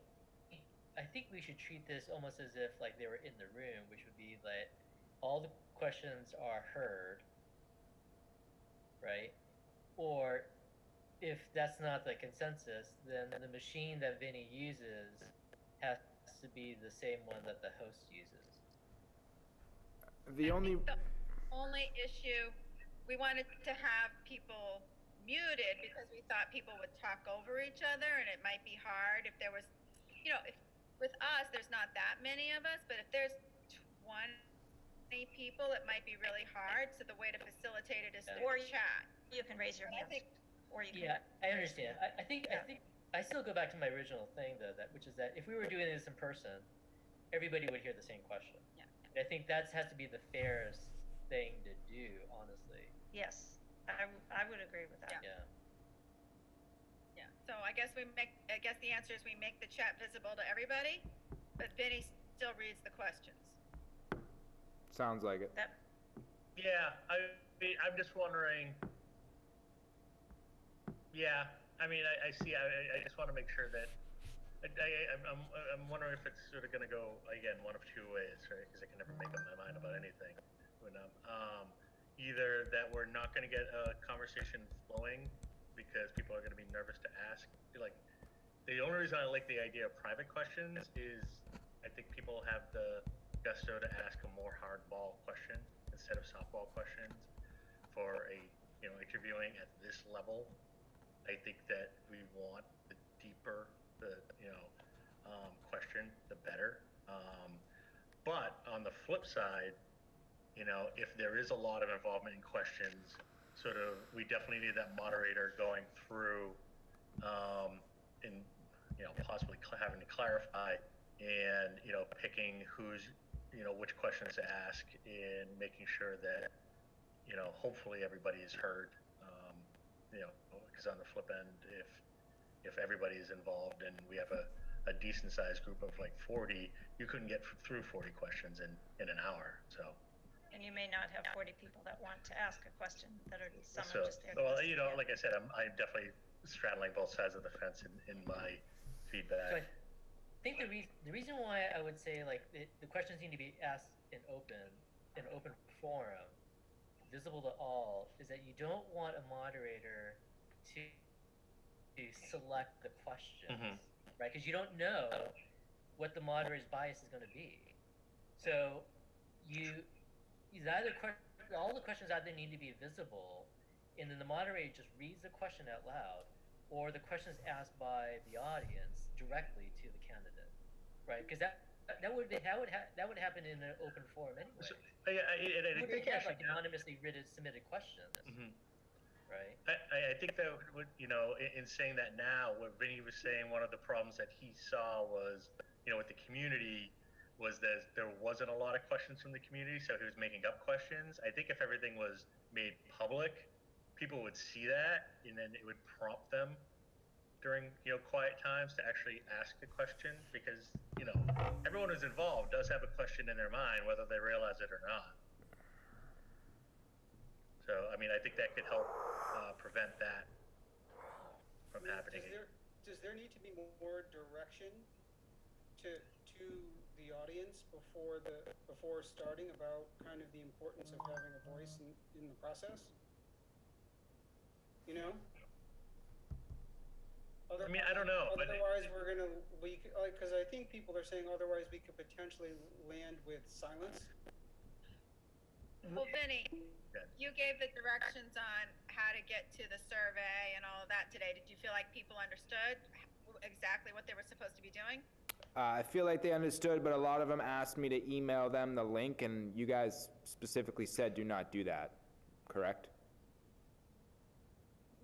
I think we should treat this almost as if like they were in the room, which would be that all the questions are heard, right? Or if that's not the consensus, then the machine that Vinny uses has to be the same one that the host uses. The only issue, we wanted to have people muted because we thought people would talk over each other, and it might be hard if there was, if with us, there's not that many of us, but if there's 20 people, it might be really hard. So the way to facilitate it is through chat. You can raise your hand. Or you can. Yeah, I understand. I think I still go back to my original thing though, which is that if we were doing this in person, everybody would hear the same question. Yeah. I think that has to be the fairest thing to do, honestly. Yes, I would agree with that. Yeah. Yeah. So I guess the answer is we make the chat visible to everybody, but Vinny still reads the questions. sounds like it. yeah, I'm just wondering. Yeah, I mean, I see. I just want to make sure that I'm wondering if it's sort of going to go again one of two ways, right? Because I can never make up my mind about anything. Either that we're not going to get a conversation flowing because people are going to be nervous to ask. Like, the only reason I like the idea of private questions is I think people have the gusto to ask a more hardball question instead of softball questions for a interviewing at this level. I think that we want the deeper the question, the better. But on the flip side, if there is a lot of involvement in questions, we definitely need that moderator going through and possibly having to clarify and picking which questions to ask and making sure that hopefully everybody is heard. Because on the flip end, if everybody is involved and we have a decent sized group of like 40, you couldn't get through 40 questions in an hour. So. And you may not have 40 people that want to ask a question that are just there. Well, like I said, I'm definitely straddling both sides of the fence in my feedback. So I think the reason why I would say like the questions need to be asked in open forum, visible to all, is that you don't want a moderator to select the questions, right? Because you don't know what the moderator's bias is going to be. So all the questions either need to be visible, and then the moderator just reads the question out loud, or the question is asked by the audience directly to the candidate, right? Because that would happen in an open forum anyway. So, I think have like anonymously submitted questions, right? I think that would in saying that now, what Vinny was saying, one of the problems that he saw was with the community was that there wasn't a lot of questions from the community, so he was making up questions. I think if everything was made public, people would see that, and then it would prompt them during quiet times to actually ask a question, because everyone who's involved does have a question in their mind, whether they realize it or not. So I mean, I think that could help prevent that from happening. Does there need to be more direction to the audience before starting about kind of the importance of having a voice in the process? I mean, I don't know. Otherwise, because I think people are saying otherwise we could potentially land with silence. Well, Vinny, you gave the directions on how to get to the survey and all of that today. Did you feel like people understood exactly what they were supposed to be doing? I feel like they understood, but a lot of them asked me to email them the link, and you guys specifically said do not do that, correct?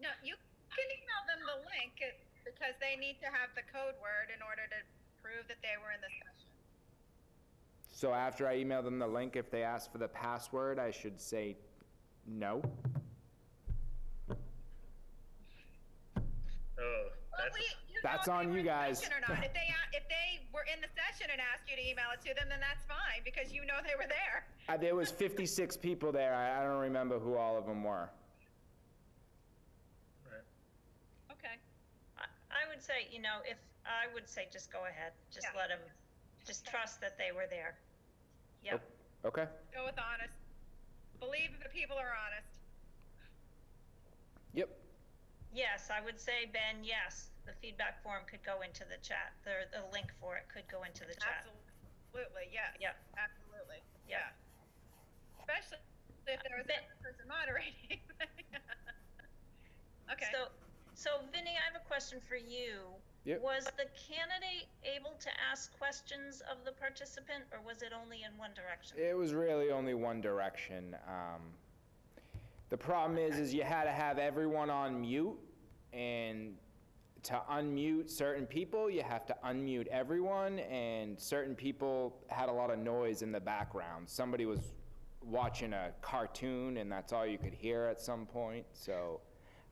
No, you can email them the link because they need to have the code word in order to prove that they were in the session. So after I email them the link, if they ask for the password, I should say no? Oh, Well, that's you That's know if on they you were in the guys. session or not. If they were in the session and asked you to email it to them, then that's fine because you know they were there. There was 56 people there. I don't remember who all of them were. right. Okay. I would say, I would say just go ahead. Just Yeah. let them, just trust that they were there. Yep. Okay. Go with honest. Believe the people are honest. Yep. Yes, I would say, Ben, yes, the feedback form could go into the chat. The link for it could go into the chat. Absolutely, yes. Yeah. Absolutely. Yeah. Especially if there was a person moderating. Okay. So Vinny, I have a question for you. Yep. Was the candidate able to ask questions of the participant, or was it only in one direction? It was really only one direction. The problem is you had to have everyone on mute, and to unmute certain people, you have to unmute everyone, and certain people had a lot of noise in the background. Somebody was watching a cartoon, and that's all you could hear at some point, so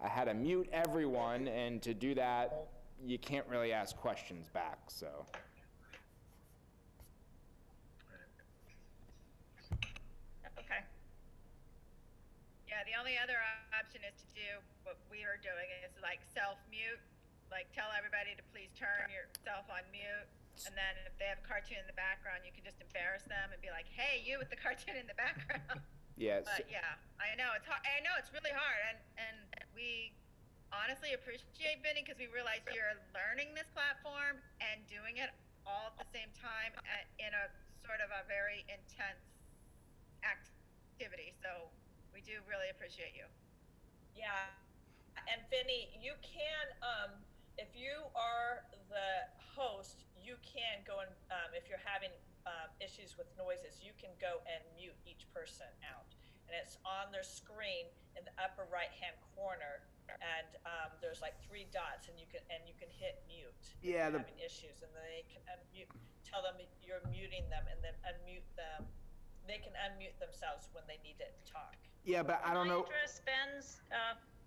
I had to mute everyone, and to do that, you can't really ask questions back, so. Okay. Yeah, the only other option is to do what we are doing is like self-mute, like tell everybody to please turn yourself on mute. And then if they have a cartoon in the background, you can just embarrass them and be like, hey, you with the cartoon in the background. Yes. But yeah, I know it's hard. I know it's really hard. And we honestly appreciate Vinny because we realize you're learning this platform and doing it all at the same time in a sort of a very intense activity. So we do really appreciate you. Yeah, and Vinny, you can, if you are the host, you can go and, if you're having issues with noises, you can go and mute each person out. And it's on their screen in the upper right-hand corner, and there's like 3 dots, and you can hit mute. Yeah, if you're having issues, and they can unmute. Tell them you're muting them, and then unmute them. They can unmute themselves when they need to talk. Yeah, but I don't know.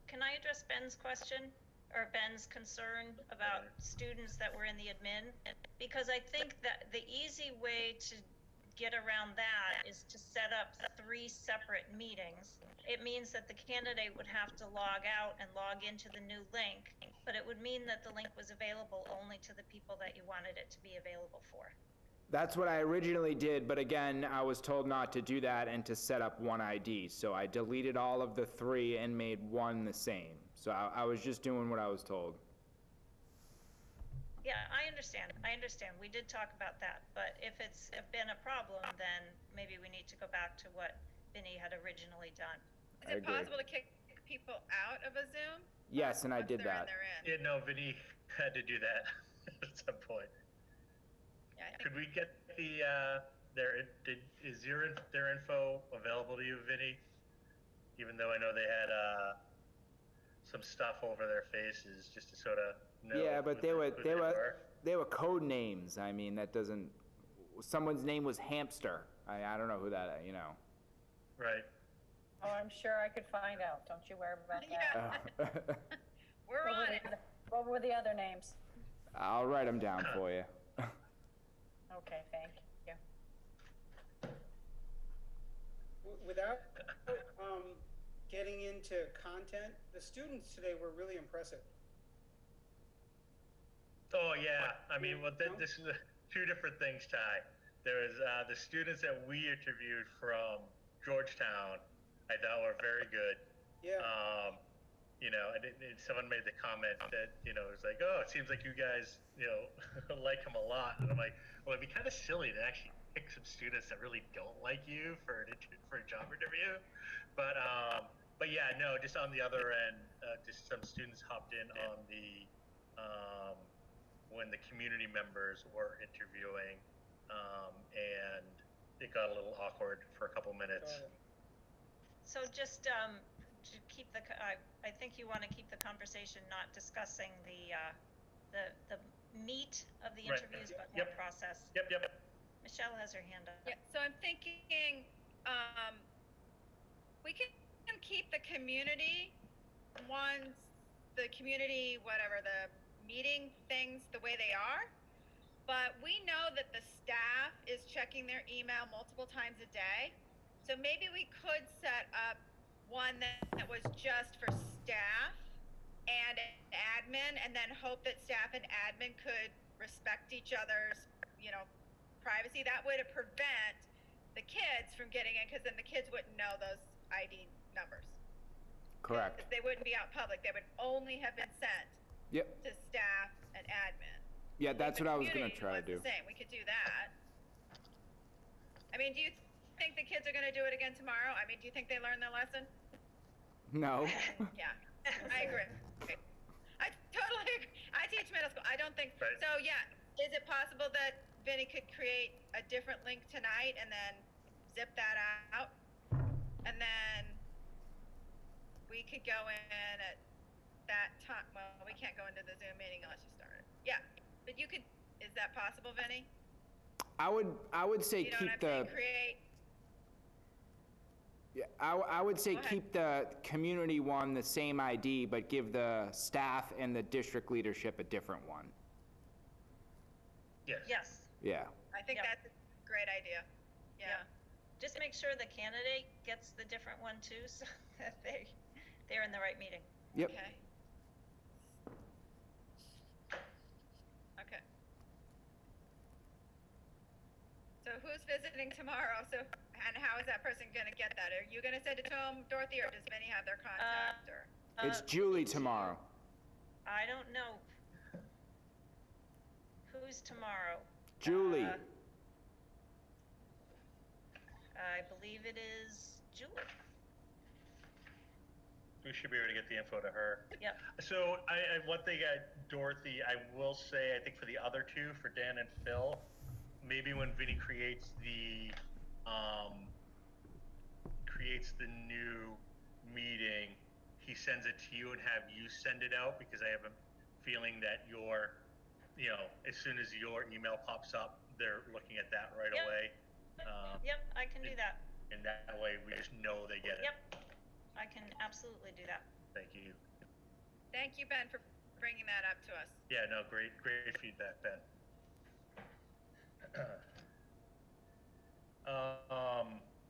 Can I address Ben's question or Ben's concern about students that were in the admin? Because I think that the easy way to get around that is to set up 3 separate meetings. It means that the candidate would have to log out and log into the new link, but it would mean that the link was available only to the people that you wanted it to be available for. That's what I originally did, but again, I was told not to do that and to set up one ID. So I deleted all of the 3 and made one the same. So I was just doing what I was told. Yeah, I understand. We did talk about that, but if it's been a problem, then maybe we need to go back to what Vinny had originally done. Is it possible to kick people out of a Zoom? Yes, and I did that. Yeah, no, Vinny had to do that at some point. Yeah, Could we get their info available to you, Vinny? Even though I know they had some stuff over their faces, just to sort of know. Yeah, but they were. were code names. I mean, that doesn't. Someone's name was Hamster. I don't know who that. Right. Oh, I'm sure I could find out. Don't you worry about that. Yeah. We're on it. What were the other names? I'll write them down for you. Okay, thank you. Without getting into content, the students today were really impressive. Oh yeah, I mean, well, this is 2 different things, Ty. There was the students that we interviewed from Georgetown. I thought were very good. Yeah. And someone made the comment that it was like, oh, it seems like you guys like him a lot, and I'm like, well, it'd be kind of silly to actually pick some students that really don't like you for a job interview, but yeah, no, just on the other end, just some students hopped in on the when the community members were interviewing, and it got a little awkward for a couple minutes. So just keep I think you want to keep the conversation not discussing the meat of the Right. interviews, but more Yep. process. Yep. Michelle has her hand up. Yeah, so I'm thinking, we can keep the community ones, the community, whatever, the meeting things the way they are. But we know that the staff is checking their email multiple times a day. So maybe we could set up one that was just for staff and admin, and then hope that staff and admin could respect each other's, privacy. That way to prevent the kids from getting in, because then the kids wouldn't know those ID numbers. Correct. They wouldn't be out public. They would only have been sent Yep. to staff and admin. Yeah, that's The what I was gonna community try to one's do. the same. We could do that. I mean, do you think the kids are going to do it again tomorrow? I mean, do you think they learned their lesson? No. Yeah, I agree. I totally agree. I teach middle school. I don't think Right. so. Yeah, is it possible that Vinny could create a different link tonight and then zip that out, and then we could go in at that time? Well, we can't go into the Zoom meeting unless you start it. Yeah, but you could. Is that possible, Vinny? I would say You know keep what I'm the. saying? Create. Yeah, I would say Go ahead. keep the community one the same ID, but give the staff and the district leadership a different one. Yes. Yes. Yeah. I think Yep. that's a great idea. Yeah. Yep. Just make sure the candidate gets the different one too, so that they're in the right meeting. Yep. Okay. Okay. So who's visiting tomorrow? And how is that person gonna get that? Are you gonna send it to them, Dorothy, or does Vinny have their contact, or? It's Julie tomorrow. I don't know. Who's tomorrow? Julie. I believe it is Julie. We should be able to get the info to her. Yep. So one thing, Dorothy, I will say, I think for the other two, for Dan and Phil, maybe when Vinny creates the new meeting, he sends it to you and have you send it out, because I have a feeling that as soon as your email pops up, they're looking at that right Yep. away. Yep, I can do that. And that way we just know they get it. Yep, I can absolutely do that. Thank you. Thank you, Ben, for bringing that up to us. Yeah, no, great feedback, Ben.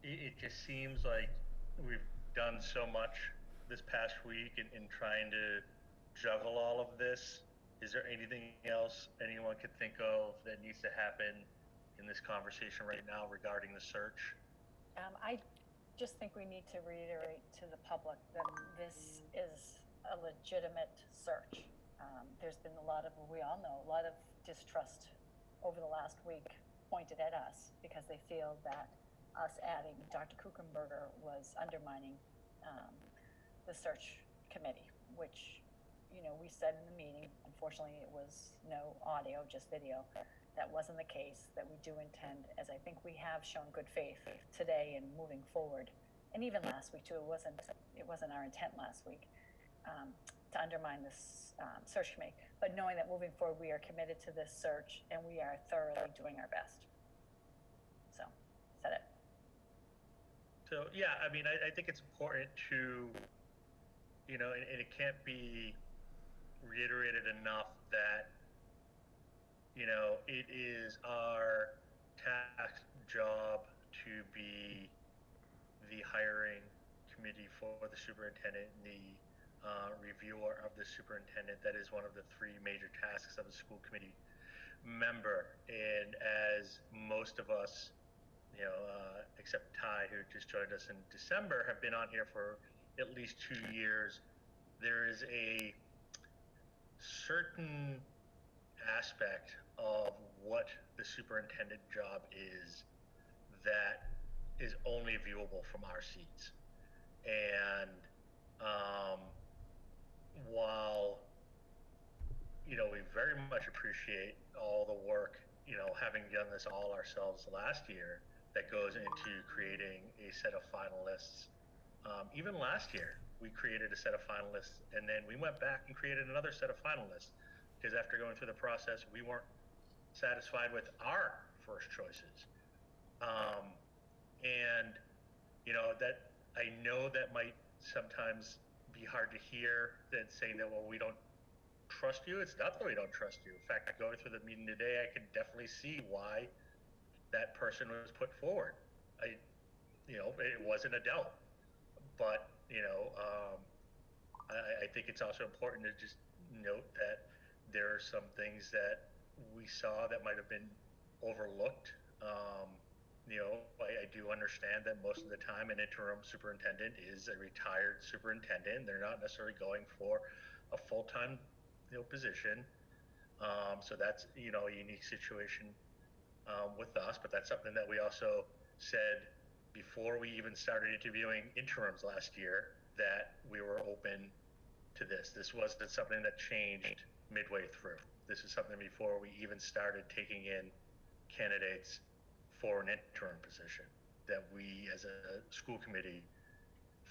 It just seems like we've done so much this past week in trying to juggle all of this. Is there anything else anyone could think of that needs to happen in this conversation right now regarding the search? I just think we need to reiterate to the public that this is a legitimate search. There's been we all know, a lot of distrust over the last week pointed at us because they feel that us adding Dr. Kuchenberger was undermining the search committee, which, we said in the meeting. Unfortunately, it was no audio, just video. That wasn't the case, that we do intend, as I think we have shown good faith today and moving forward, and even last week too, it wasn't our intent last week to undermine this search committee, but knowing that moving forward, we are committed to this search and we are thoroughly doing our best. So, is that it? So, yeah, I mean, I think it's important to, and it can't be reiterated enough that, it is our task job to be the hiring committee for the superintendent and the reviewer of the superintendent. That is one of the three major tasks of a school committee member. And as most of us, except Ty, who just joined us in December, have been on here for at least 2 years, there is a certain aspect of what the superintendent job is that is only viewable from our seats. And while we very much appreciate all the work, having done this all ourselves last year, that goes into creating a set of finalists. Even last year, we created a set of finalists, and then we went back and created another set of finalists, because after going through the process, we weren't satisfied with our first choices. And, you know, that, I know that might sometimes be hard to hear, that saying that, well, we don't trust you. It's not that we don't trust you. In fact, going through the meeting today, I could definitely see why that person was put forward. You know, it wasn't a doubt. But, you know, I think it's also important to just note that there are some things that we saw that might have been overlooked. You know, I do understand that most of the time an interim superintendent is a retired superintendent. They're not necessarily going for a full-time, you know, position. So that's, you know, a unique situation with us, but that's something that we also said before we even started interviewing interims last year, that we were open to this. This wasn't something that changed midway through. This is something before we even started taking in candidates for an interim position, that we as a school committee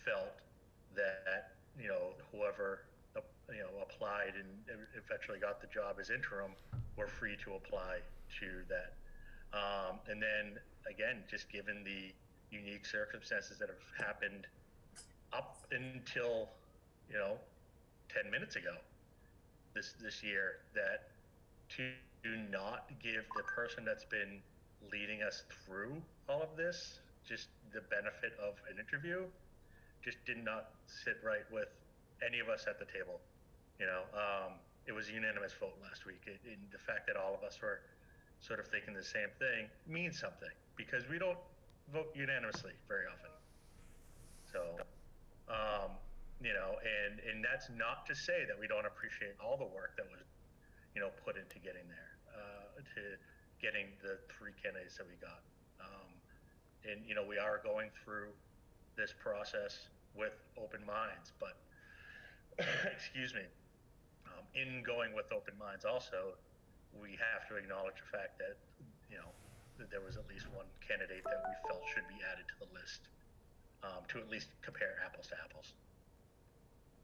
felt that, you know, whoever, you know, applied and eventually got the job as interim were free to apply to that. And then again, just given the unique circumstances that have happened up until, you know, 10 minutes ago this year, that to not give the person that's been leading us through all of this just the benefit of an interview just did not sit right with any of us at the table. You know, it was a unanimous vote last week. And the fact that all of us were sort of thinking the same thing means something, because we don't vote unanimously very often. So, you know, and that's not to say that we don't appreciate all the work that was, you know, put into getting there, to getting the 3 candidates that we got. And, you know, we are going through this process with open minds, but, excuse me, in going with open minds also, we have to acknowledge the fact that, you know, that there was at least one candidate that we felt should be added to the list, to at least compare apples to apples.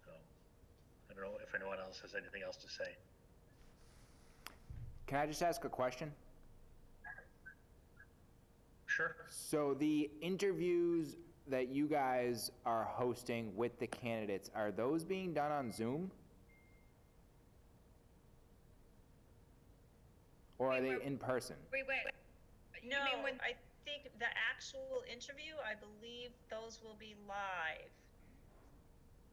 So, I don't know if anyone else has anything else to say. Can I just ask a question? Sure. So the interviews that you guys are hosting with the candidates, are those being done on Zoom? Or are they in person? We went. No, You mean when, I think the actual interview, I believe those will be live.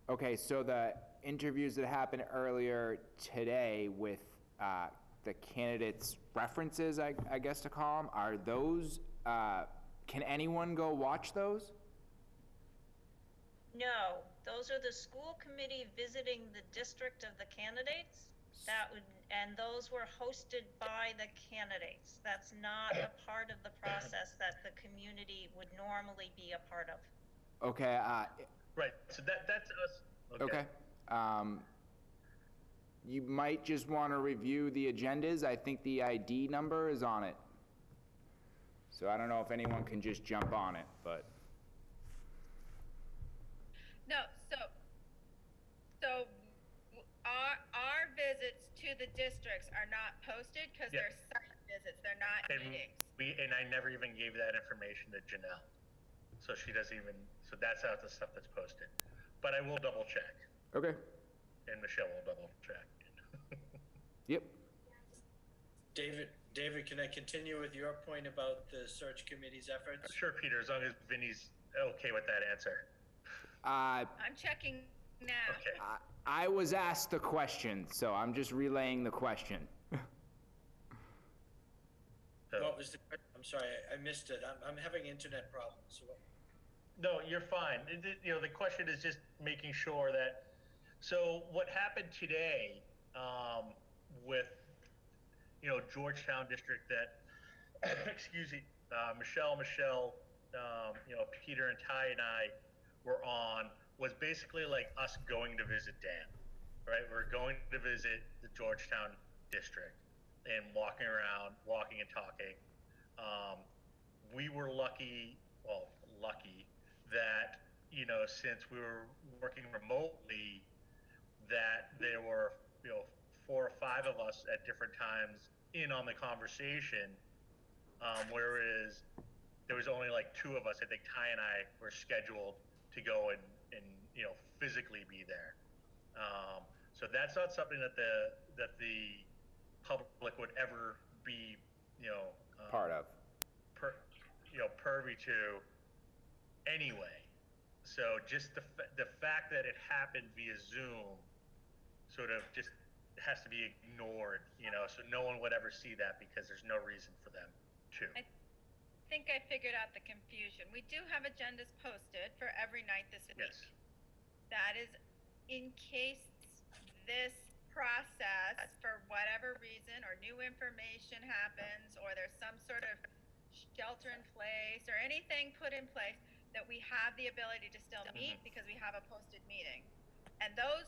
Okay, so the interviews that happened earlier today with the candidates' references, I guess to call them, are those, can anyone go watch those? No, those are the school committee visiting the district of the candidates. That would, and those were hosted by the candidates. That's not a part of the process that the community would normally be a part of. Okay. Right, so that's us. Okay. You might just want to review the agendas. I think the ID number is on it. So I don't know if anyone can just jump on it, but. no, so our visits to the districts are not posted because Yeah. they're site visits, they're not meetings. And I never even gave that information to Janelle. So she doesn't even, so that's not the stuff that's posted. But I will double check, Okay. and Michelle will double check. Yep. David, can I continue with your point about the search committee's efforts? Sure, Peter, as long as Vinny's okay with that answer. I'm checking now. Okay. I was asked the question, so I'm just relaying the question. So, What was the, I'm sorry, I missed it. I'm having internet problems. So no, you're fine. You know, the question is just making sure that, so what happened today, with, you know, Georgetown district that, excuse me, Michelle, you know, Peter and Ty and I were on, was basically like us going to visit Dan, right? We're going to visit the Georgetown district and walking around, walking and talking. We were lucky that since we were working remotely, that there were, 4 or 5 of us at different times in on the conversation, whereas there was only like 2 of us. I think Ty and I were scheduled to go and physically be there. So that's not something that the public would ever be, Part of. privy to anyway. So just the fact that it happened via Zoom sort of just has to be ignored, so no one would ever see that because there's no reason for them to. I think I figured out the confusion. We do have agendas posted for every night this week. Yes. That is in case this process, for whatever reason, or new information happens, or there's some sort of shelter in place or anything put in place, that we have the ability to still meet because we have a posted meeting. And those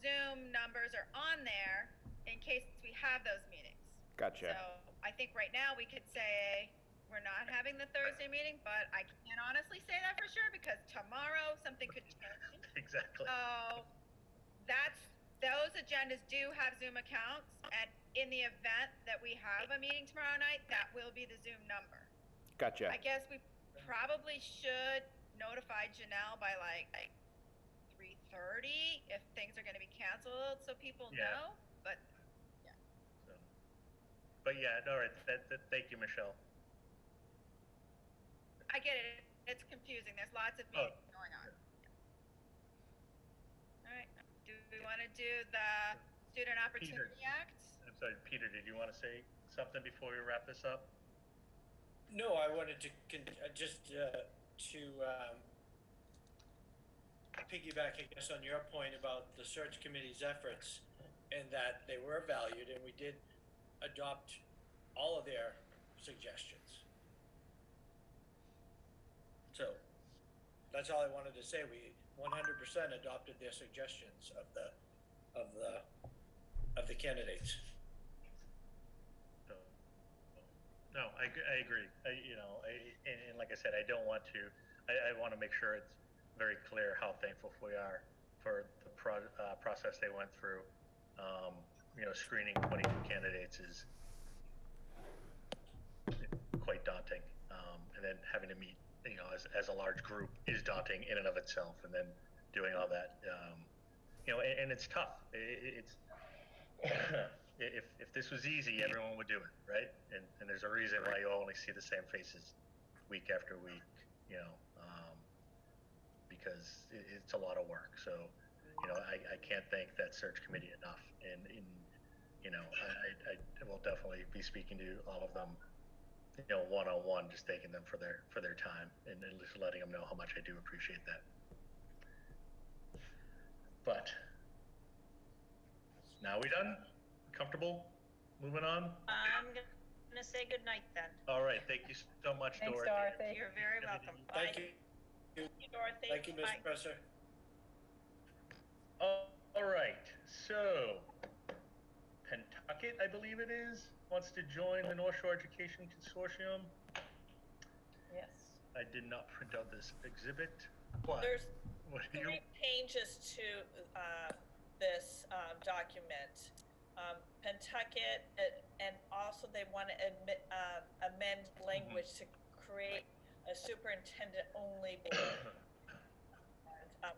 Zoom numbers are on there in case we have those meetings. Gotcha. So I think right now we could say we're not having the Thursday meeting, but I can't honestly say that for sure because tomorrow something could change. Exactly. So those agendas do have Zoom accounts, and in the event that we have a meeting tomorrow night, that will be the Zoom number. Gotcha. I guess we probably should notify Janelle by like 3:30 if things are going to be canceled, so people know. But yeah. But yeah, all right. Thank you, Michelle. I get it. It's confusing. There's lots of meetings going on. All right. Do we want to do the Student Opportunity Act? I'm sorry, Peter. Did you want to say something before we wrap this up? No, I wanted to just piggyback, I guess, on your point about the search committee's efforts and that they were valued, and we did adopt all of their suggestions. So that's all I wanted to say. We 100% adopted their suggestions of the candidates. No, I agree. And like I said, I don't want to. I want to make sure it's very clear how thankful we are for the process they went through. Screening 22 candidates is quite daunting, and then having to meet, as a large group is daunting in and of itself, and then doing all that, and it's tough. It's if this was easy, everyone would do it, right? And there's a reason why you only see the same faces week after week, because it's a lot of work. So, I can't thank that search committee enough. And I will definitely be speaking to all of them, one-on-one, just thanking them for their time and just letting them know how much I do appreciate that. But now we done? Comfortable? Moving on? I'm gonna say good night then. All right. Thank you so much, Thanks, Dorothy. Dorothy. You're very welcome. Bye. Thank you. Thank you, Dorothy. Thank you, Ms. Bye. Presser. All right. So, Pentucket, I believe it is, wants to join the North Shore Education Consortium. Yes. I did not print out this exhibit. What? There's What do you? 3 changes to this document. Pentucket, and also they want to amend language to create a superintendent-only board.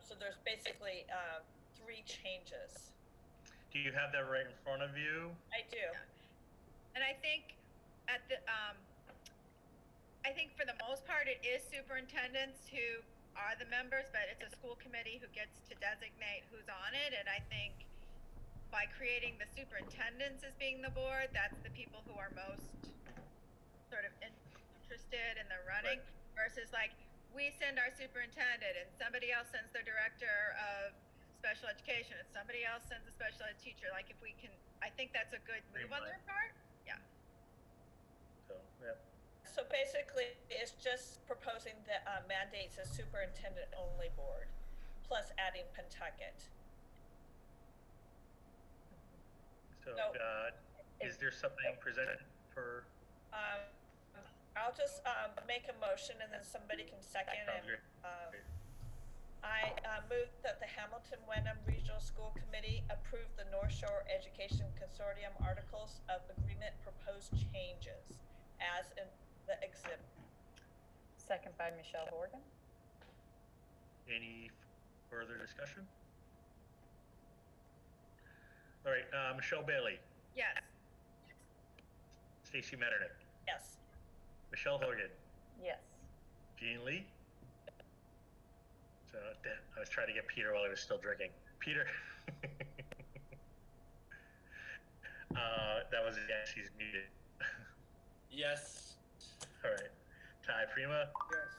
So there's basically 3 changes. Do you have that right in front of you? I do. And I think I think for the most part it is superintendents who are the members, but it's a school committee who gets to designate who's on it. And I think by creating the superintendents as being the board, that's the people who are most sort of interested in the running, versus like we send our superintendent and somebody else sends their director of special education and somebody else sends a special ed teacher. Like if we can, I think that's a good move on their part. Yeah. So, yeah. So basically, it's just proposing that mandates a superintendent-only board, plus adding Pentucket. So, No. is there something presented for? I'll just make a motion and then somebody can second Sounds and, good. I move that the Hamilton Wenham Regional School Committee approve the North Shore Education Consortium Articles of Agreement proposed changes as in the exhibit. Second by Michelle Horgan. Any further discussion? All right, Michelle Bailey, Yes. Stacy Metternich, Yes. Michelle Horgan, Yes. Jean Lee. So I was trying to get Peter while he was still drinking. Peter. That was a yes. He's muted. Yes. All right. Ty Prima Yes.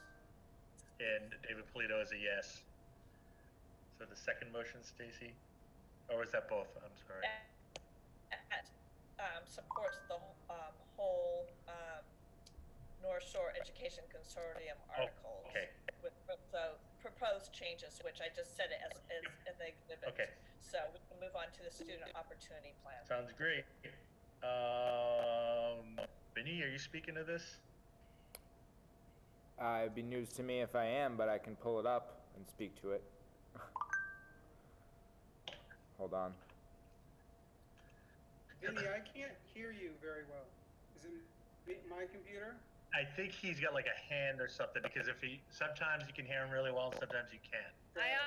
and David Polito is a yes. So the second motion, Stacy, or was that both? I'm sorry. Supports the whole North Shore Education Consortium articles. Okay. With the proposed changes, which I just said it as in the exhibit. Okay. So we can move on to the student opportunity plan. Sounds great. Vinny, are you speaking to this? It'd be news to me if I am, but I can pull it up and speak to it. Hold on. Vinny, I can't hear you very well. Is it my computer? I think he's got like a hand or something, because sometimes you can hear him really well and sometimes you can't. I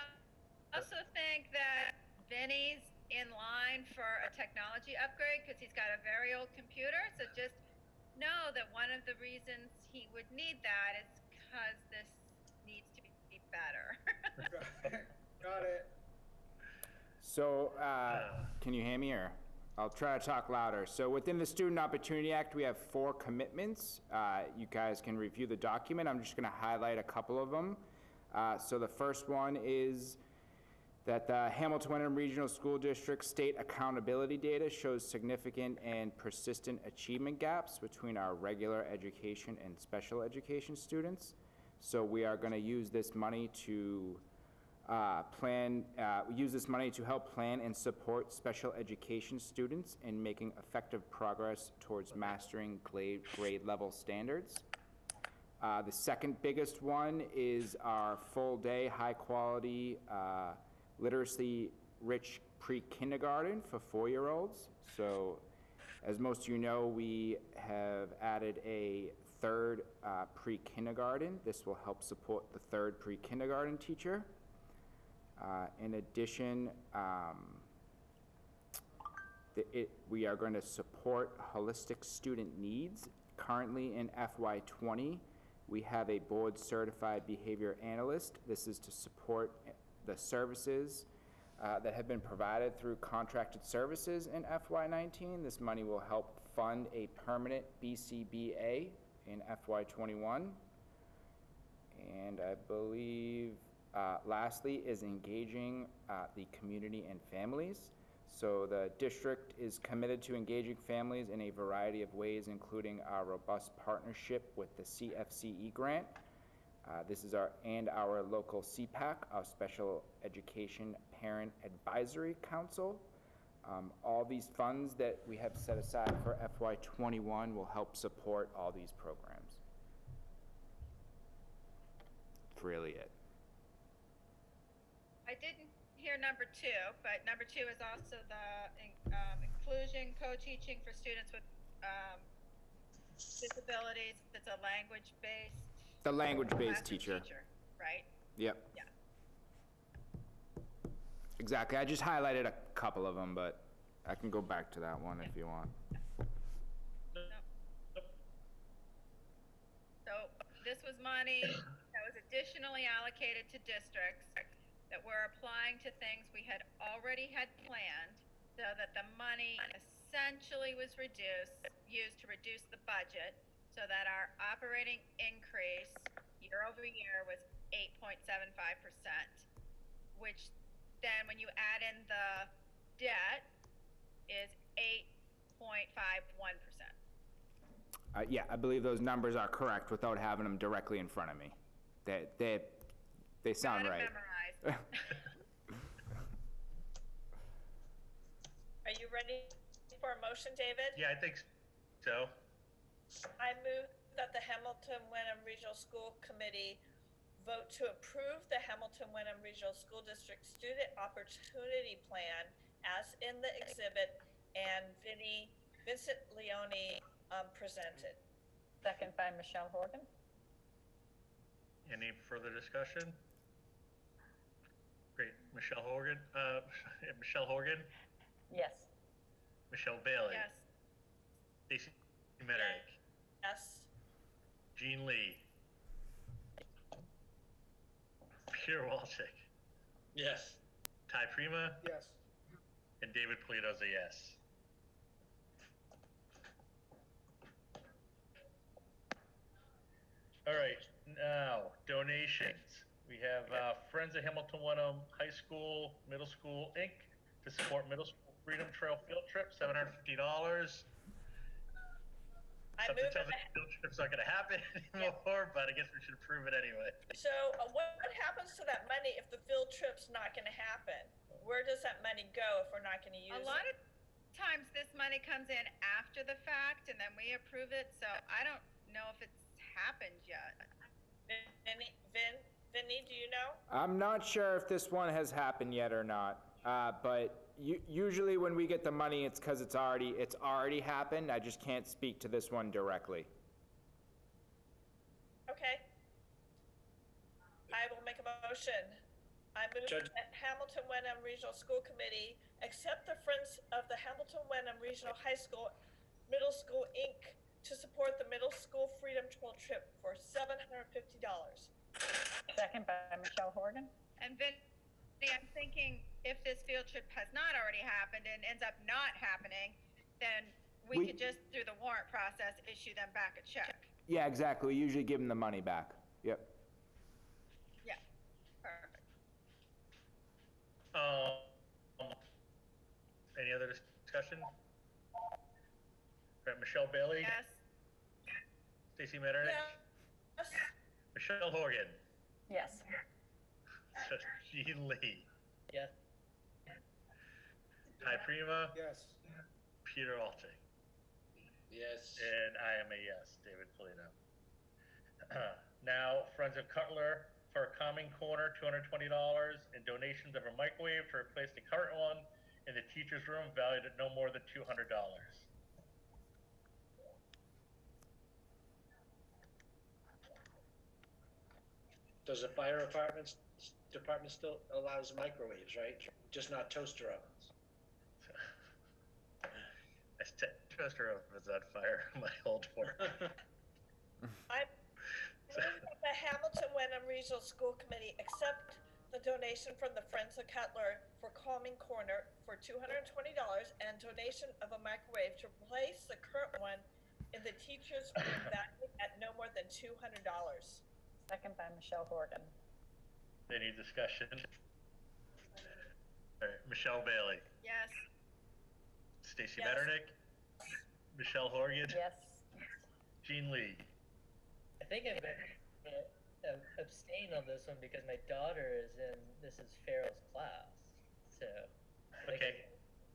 also think that Vinny's in line for a technology upgrade because he's got a very old computer. So just know that one of the reasons he would need that is because this needs to be better. Got it. So, can you hear me, or I'll try to talk louder. So within the Student Opportunity Act, we have 4 commitments. You guys can review the document. I'm just gonna highlight a couple of them. So the first one is that the Hamilton Wenham Regional School District state accountability data shows significant and persistent achievement gaps between our regular education and special education students. So we are gonna use this money to use this money to help plan and support special education students in making effective progress towards mastering grade level standards. The second biggest one is our full day, high quality, literacy rich pre-kindergarten for 4-year-olds. So as most of you know, we have added a third pre-kindergarten. This will help support the third pre-kindergarten teacher. In addition, we are going to support holistic student needs. Currently in FY20, we have a board certified behavior analyst. This is to support the services that have been provided through contracted services in FY19. This money will help fund a permanent BCBA in FY21. And I believe lastly is engaging the community and families. So the district is committed to engaging families in a variety of ways, including our robust partnership with the CFCE grant. This is our local CPAC, our Special Education Parent Advisory Council. All these funds that we have set aside for FY21 will help support all these programs. That's really it. I didn't hear number 2, but number 2 is also the inclusion co-teaching for students with disabilities. It's a language-based. The language-based teacher. Right? Yep. Yeah. Exactly. I just highlighted a couple of them, but I can go back to that one if you want. So this was money that was additionally allocated to districts that we're applying to things we had already had planned, so that the money essentially was used to reduce the budget, so that our operating increase year over year was 8.75%, which then when you add in the debt is 8.51%. Yeah, I believe those numbers are correct without having them directly in front of me. They sound right. Are you ready for a motion, David? Yeah, I think so. I move that the Hamilton Wenham Regional School Committee vote to approve the Hamilton Wenham Regional School District Student Opportunity Plan as in the exhibit and Vincent Leone presented. Second by Michelle Horgan. Any further discussion? Great, Michelle Horgan, Michelle Horgan, Yes. Michelle Bailey, Yes. Stacy Metternich, Yes. Jean Lee, Peter Walczyk, Yes. Ty Prima, Yes. and David Polito's a yes. All right, now donations. We have Friends of Hamilton Wenham High School, Middle School, Inc. to support Middle School Freedom Trail field trip, $750. I Something move tells me it. field trip's not going to happen anymore, but I guess we should approve it anyway. So what happens to that money if the field trip's not gonna happen? Where does that money go if we're not gonna use A it? lot of times this money comes in after the fact and then we approve it, so I don't know if it's happened yet. Vinny, do you know? I'm not sure if this one has happened yet or not, but usually when we get the money, it's because it's already happened. I just can't speak to this one directly. Okay. I will make a motion. I move Judge- that Hamilton Wenham Regional School Committee accept the Friends of the Hamilton Wenham Regional High School, Middle School, Inc. to support the Middle School Freedom Trail trip for $750. Second by Michelle Horgan. And Vinny, I'm thinking if this field trip has not already happened and ends up not happening, then we could just, through the warrant process, issue them back a check. Yeah, exactly. We usually give them the money back. Yep. Yeah, perfect. Any other discussion? Right, Michelle Bailey, Yes. Stacy Metternich, Yes. Michelle Horgan, Yes. Jean Lee, Yes. Ty Prima, Yes. Peter Walczyk, Yes. and I am a yes, David Polito. Now, Friends of Cutler for a calming corner, $220, and donations of a microwave to replace the current one in the teacher's room valued at no more than $200. Does the fire department still allows microwaves, right? Just not toaster ovens. I set toaster ovens on fire in my old work. I move that the Hamilton Wenham Regional School Committee accept the donation from the Friends of Cutler for Calming Corner for $220 and donation of a microwave to replace the current one in the teacher's room valued at no more than $200. Second by Michelle Horgan. Any discussion? All right, Michelle Bailey, Yes. Stacy Yes. Metternich, Michelle Horgan, Yes. Jean Lee. I think I'm gonna abstain on this one because my daughter is in Mrs. Farrell's class. So. I think Okay,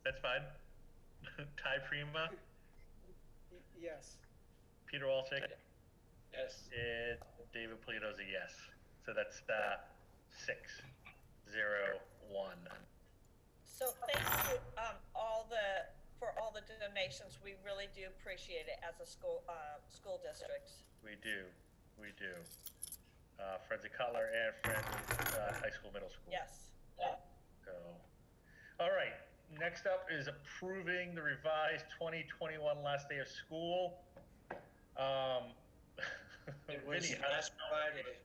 that's fine. Ty Prima, Yes. Peter Walczyk, Yes. and David Polito's a yes. So that's 6-0-1. So thank you, for all the donations. We really do appreciate it as a school district. We do. Friends of Cutler and Friends of High School, Middle School. Yes. So, all right. Next up is approving the revised 2021 last day of school. It was Vinny, last Friday.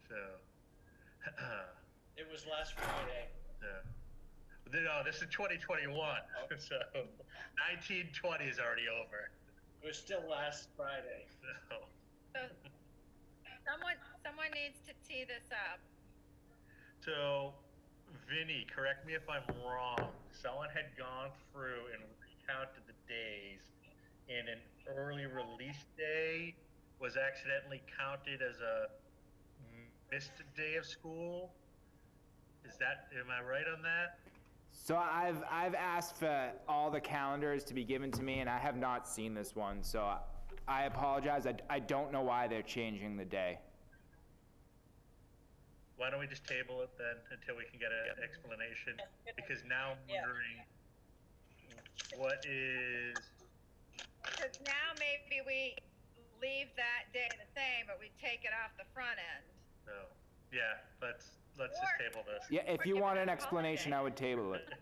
So, It was last Friday. no, this is 2021. So, 1920 is already over. It was still last Friday. So, So someone needs to tee this up. so, Vinny, correct me if I'm wrong. Someone had gone through and recounted the days, and an early release day was accidentally counted as a missed day of school. Am I right on that? So I've asked for all the calendars to be given to me, and I have not seen this one. So I apologize. I don't know why they're changing the day. Why don't we just table it then until we can get an explanation? Because now I'm Yeah. wondering what is, Because now maybe we leave that day the same, but we take it off the front end. so, yeah, let's just Or- table this. Yeah, if Or you give want it an a explanation, I holiday. would table it. I think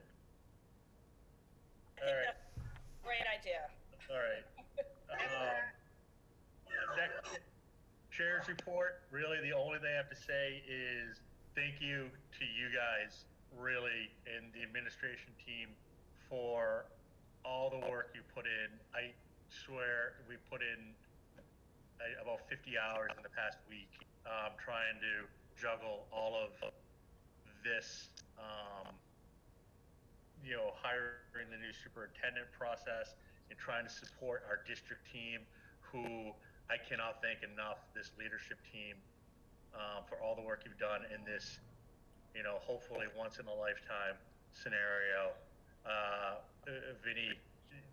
All right. that's a great idea. All right. Next, Chair's report, really the only thing I have to say is thank you to you guys, really, and the administration team for all the work you put in. I swear we put in about 50 hours in the past week trying to juggle all of this, hiring the new superintendent process and trying to support our district team, who I cannot thank enough, this leadership team, for all the work you've done in this, hopefully once in a lifetime scenario. Vinny,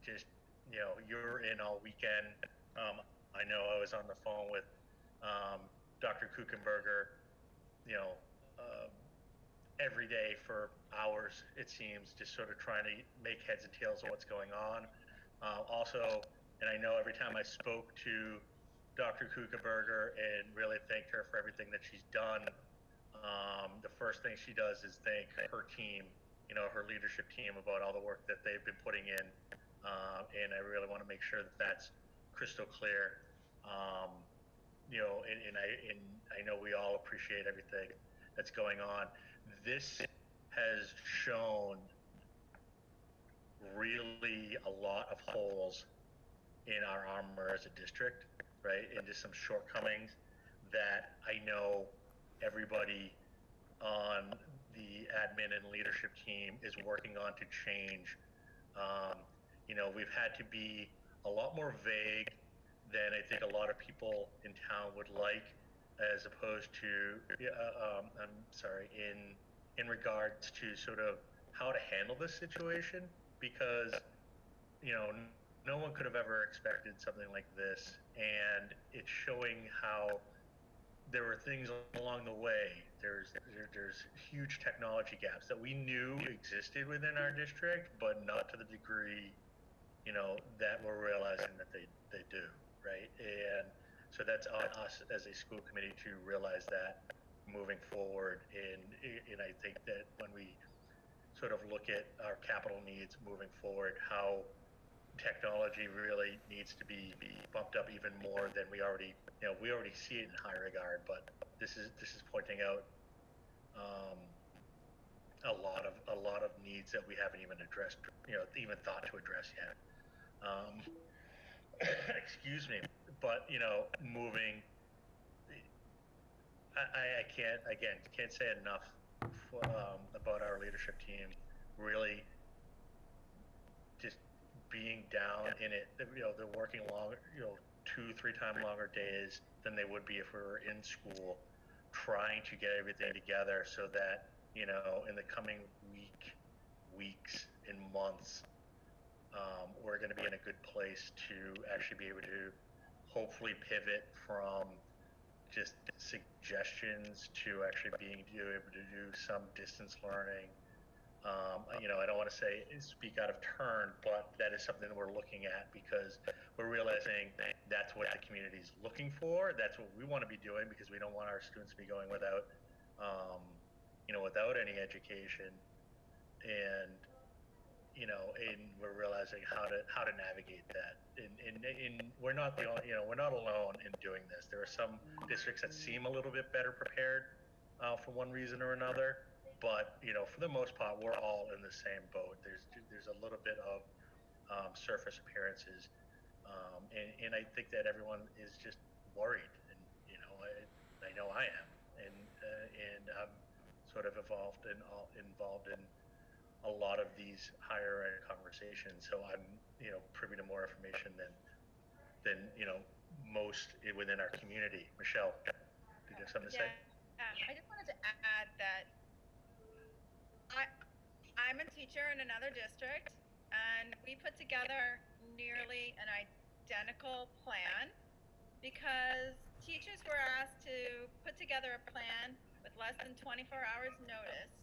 just, you're in all weekend. I know I was on the phone with Dr. Kuchenberger, every day for hours, it seems, just sort of trying to make heads and tails of what's going on. Also, and I know every time I spoke to Dr. Kuchenberger and really thanked her for everything that she's done, the first thing she does is thank her team, her leadership team, about all the work that they've been putting in. And I really want to make sure that that's crystal clear. And I know we all appreciate everything that's going on. This has shown really a lot of holes in our armor as a district, right? And just some shortcomings that I know everybody on the admin and leadership team is working on to change. We've had to be a lot more vague than I think a lot of people in town would like, as opposed to, in regards to sort of how to handle this situation, because, no one could have ever expected something like this, and it's showing how there were things along the way. There's huge technology gaps that we knew existed within our district, but not to the degree, that we're realizing that they do, right? And so that's on us as a school committee to realize that moving forward. And I think that when we sort of look at our capital needs moving forward, how technology really needs to be bumped up even more than we already see it in high regard, but this is pointing out a lot of needs that we haven't even addressed, even thought to address yet. Excuse me, but moving. I can't say enough about our leadership team. Really, just being down in it. They're working longer, 2-3 times longer days than they would be if we were in school, trying to get everything together so that in the coming weeks and months, we're going to be in a good place to actually be able to hopefully pivot from just suggestions to actually being able to do some distance learning. I don't want to say speak out of turn, but that is something that we're looking at, because we're realizing that's what the community is looking for. That's what we want to be doing, because we don't want our students to be going without, without any education. And we're realizing how to navigate that. And we're not the only, we're not alone in doing this. There are some districts that seem a little bit better prepared for one reason or another. But for the most part, we're all in the same boat. There's a little bit of surface appearances, and I think that everyone is just worried. And I know I am, and I'm sort of involved in a lot of these higher ed conversations. So I'm privy to more information than most within our community. Michelle, did you have something to say? I just wanted to add that I'm a teacher in another district, and we put together nearly, and I identical plan because teachers were asked to put together a plan with less than 24 hours notice.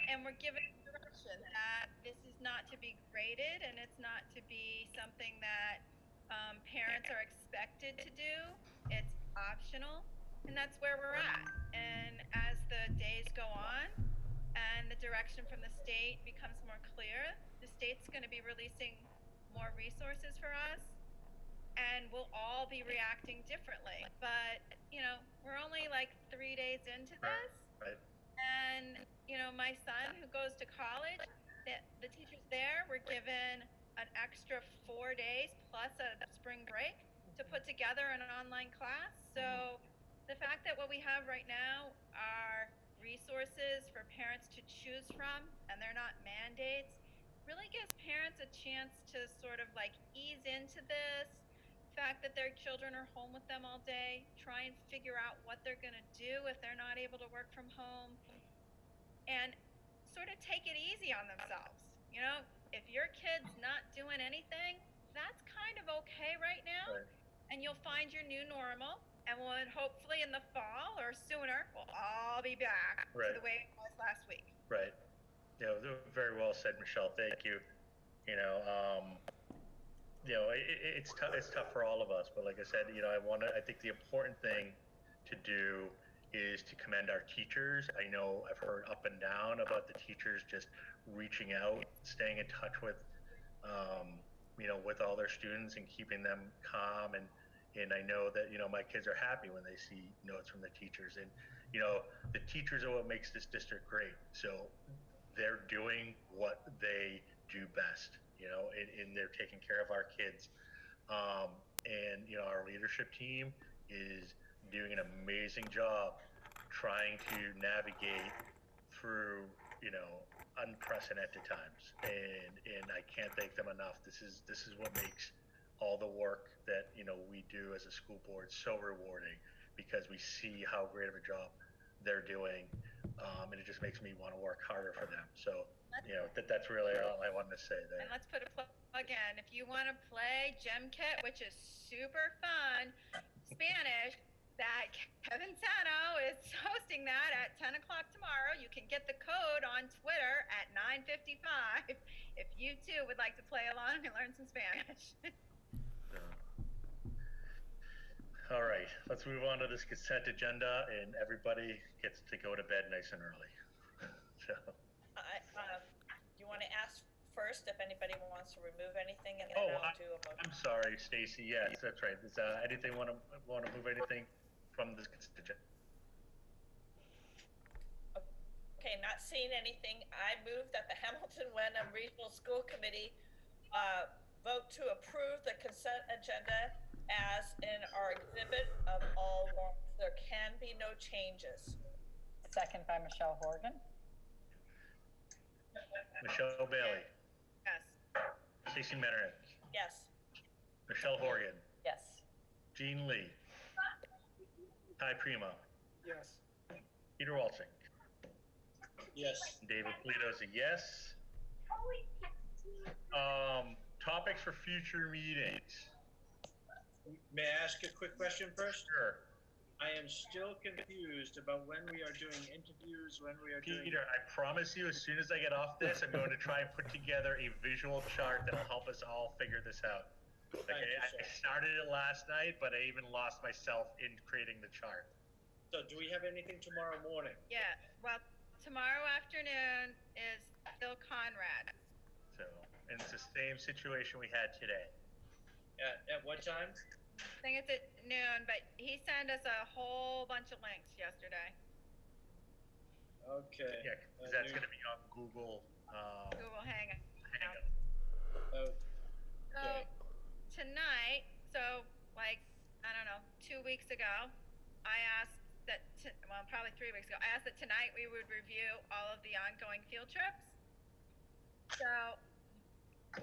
And we're given direction that this is not to be graded and it's not to be something that parents are expected to do. It's optional, and that's where we're at. And as the days go on and the direction from the state becomes more clear, the state's going to be releasing more resources for us, and we'll all be reacting differently. But, you know, we're only like 3 days into this. Right. And, you know, my son who goes to college, the teachers there were given an extra 4 days plus a spring break to put together an online class. So the fact that what we have right now are resources for parents to choose from and they're not mandates really gives parents a chance to sort of like ease into this. The fact that their children are home with them all day, try and figure out what they're going to do if they're not able to work from home, and sort of take it easy on themselves. You know, if your kid's not doing anything, that's kind of okay right now. Right. And you'll find your new normal. And we'll hopefully in the fall or sooner, we'll all be back Right. to the way it was last week. Right. You know, very well said, Michelle. Thank you. You know, it's tough. It's tough for all of us. But like I said, you know, I think the important thing to do is to commend our teachers. I know I've heard up and down about the teachers just reaching out, staying in touch with, with all their students and keeping them calm. And I know that, you know, my kids are happy when they see notes from the teachers. And, you know, the teachers are what makes this district great. So they're doing what they do best, you know, and they're taking care of our kids. And, you know, our leadership team is doing an amazing job trying to navigate through, you know, unprecedented times. And I can't thank them enough. This is what makes all the work that, you know, we do as a school board so rewarding, because we see how great of a job they're doing, and it just makes me want to work harder for them. So, you know, that's really all I wanted to say there. And let's put a plug in. If you want to play Gem Kit, which is super fun, Spanish, that Kevin Sano is hosting that at 10 o'clock tomorrow. You can get the code on Twitter at 9:55 if you too would like to play along and learn some Spanish. All right, let's move on to this consent agenda, and everybody gets to go to bed nice and early. So, you want to ask first if anybody wants to remove anything, and then I'll do a motion. I'm sorry, Stacy. Yes, that's right. Does anything want to move anything from this consent agenda? Okay, not seeing anything. I move that the Hamilton Wenham Regional School Committee vote to approve the consent agenda as in our exhibit of all warrants. There can be no changes. Second by Michelle Horgan. Michelle Bailey. Yes. Stacy Metternich. Yes. Michelle Horgan. Yes. Jean Lee. Ty Primo. Yes. Peter Walczak. Yes. David Polito's a yes. Topics for future meetings. May I ask a quick question first? Sure. I am still confused about when we are doing interviews, when we are doing... Peter, I promise you, as soon as I get off this, I'm going to try and put together a visual chart that will help us all figure this out. Okay, I started it last night, but I even lost myself in creating the chart. So do we have anything tomorrow morning? Yeah, well, tomorrow afternoon is Bill Conrad. So, and it's the same situation we had today. At what time? I think it's at noon, but he sent us a whole bunch of links yesterday. Okay. Yeah, because that's going to be on Google. Google Hangout. Okay. So tonight, like, I don't know, 2 weeks ago, I asked that, probably 3 weeks ago, I asked that tonight we would review all of the ongoing field trips. So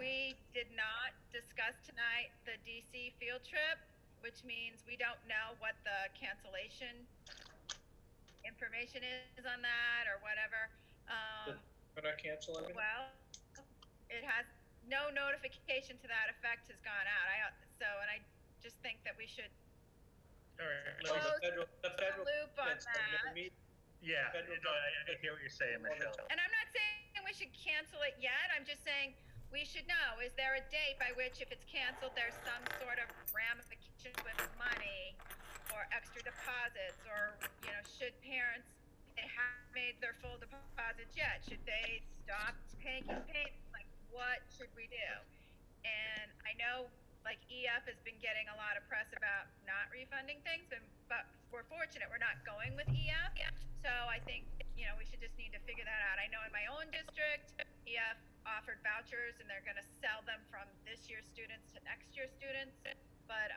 we did not discuss tonight the DC field trip, which means we don't know what the cancellation information is on that or whatever. We're not cancel anything? Well, it has, no notification to that effect has gone out. And I just think that we should All right. So close the federal the loop on government's never that. meet. Yeah, Federal no, I hear what you're saying, Michelle. And I'm not saying we should cancel it yet. I'm just saying we should know, is there a date by which if it's canceled, there's some sort of ramification with money or extra deposits, or, you know, should parents, they haven't made their full deposits yet, should they stop taking payments? Like, what should we do? And I know, like, EF has been getting a lot of press about not refunding things, but we're fortunate we're not going with EF. So I think, you know, we should just need to figure that out. I know in my own district, EF offered vouchers and they're gonna sell them from this year's students to next year's students. But,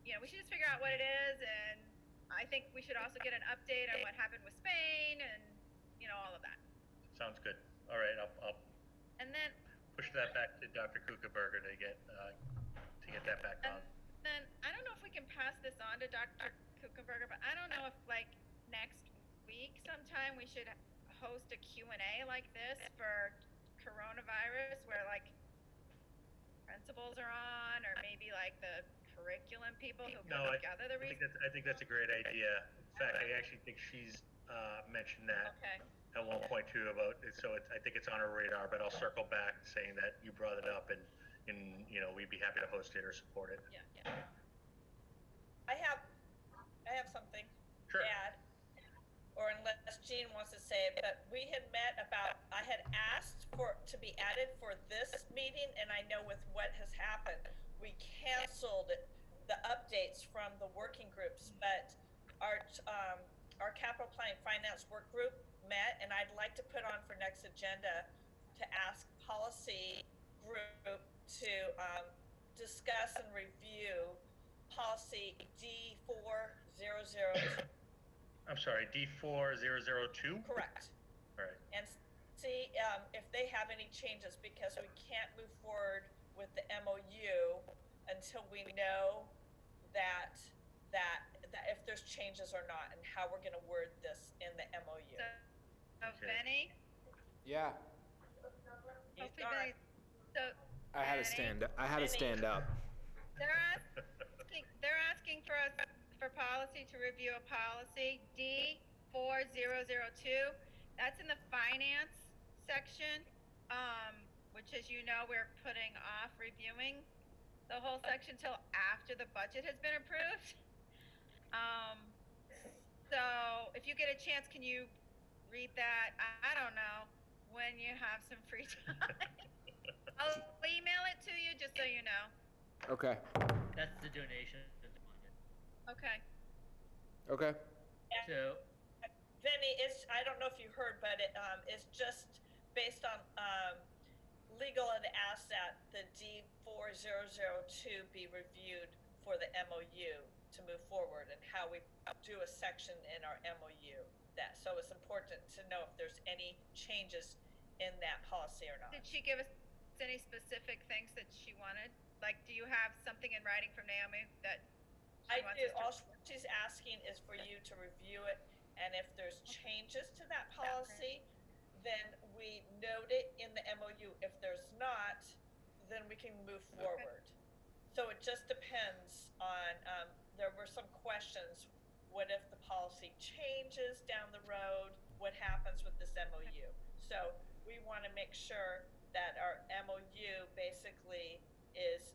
you know, we should just figure out what it is, and I think we should also get an update on what happened with Spain and, you know, all of that. Sounds good. All right, I'll And then push that back to Dr. Kuchenberger to get that back on. then I don't know if we can pass this on to Dr. Kuchenberger, but I don't know if, like, next week sometime we should host a Q&A like this for coronavirus, where, like, principals are on, or maybe like the curriculum people who put together the research. I think that's a great idea. In fact, I actually think she's mentioned that Okay. at one point too about it. So I think it's on her radar, but I'll circle back saying that you brought it up, and you know, we'd be happy to host it or support it. Yeah. I have something Sure. to add, or unless Jean wants to say it, but we had met about, I had asked to be added for this meeting, and I know with what has happened, we canceled the updates from the working groups, but our capital planning finance work group met, and I'd like to put on for next agenda to ask policy group to discuss and review policy D4002. I'm sorry, D4002? Correct. All right. And see if they have any changes, because we can't move forward with the MOU until we know that if there's changes or not, and how we're going to word this in the MOU. So Benny? Yeah, He's Hopefully gone. Benny. So I had to Benny, stand up. They're asking for us, for policy, to review a policy, D4002. That's in the finance section, which, as you know, we're putting off reviewing the whole section till after the budget has been approved. So if you get a chance, can you read that? I don't know, when you have some free time. I'll email it to you, just so you know. Okay. That's the donation. Okay. Okay. So, Vinny, I don't know if you heard, but it's just based on legal had asked that the D4002 be reviewed for the MOU to move forward, and how we do a section in our MOU. So it's important to know if there's any changes in that policy or not. Did she give us any specific things that she wanted? Like, do you have something in writing from Naomi that she I wants do. us to? All she's asking is for you to review it, and if there's changes to that policy, then we note it in the MOU. If there's not, then we can move forward. So it just depends on, there were some questions. What if the policy changes down the road? What happens with this MOU? So we want to make sure that our MOU basically is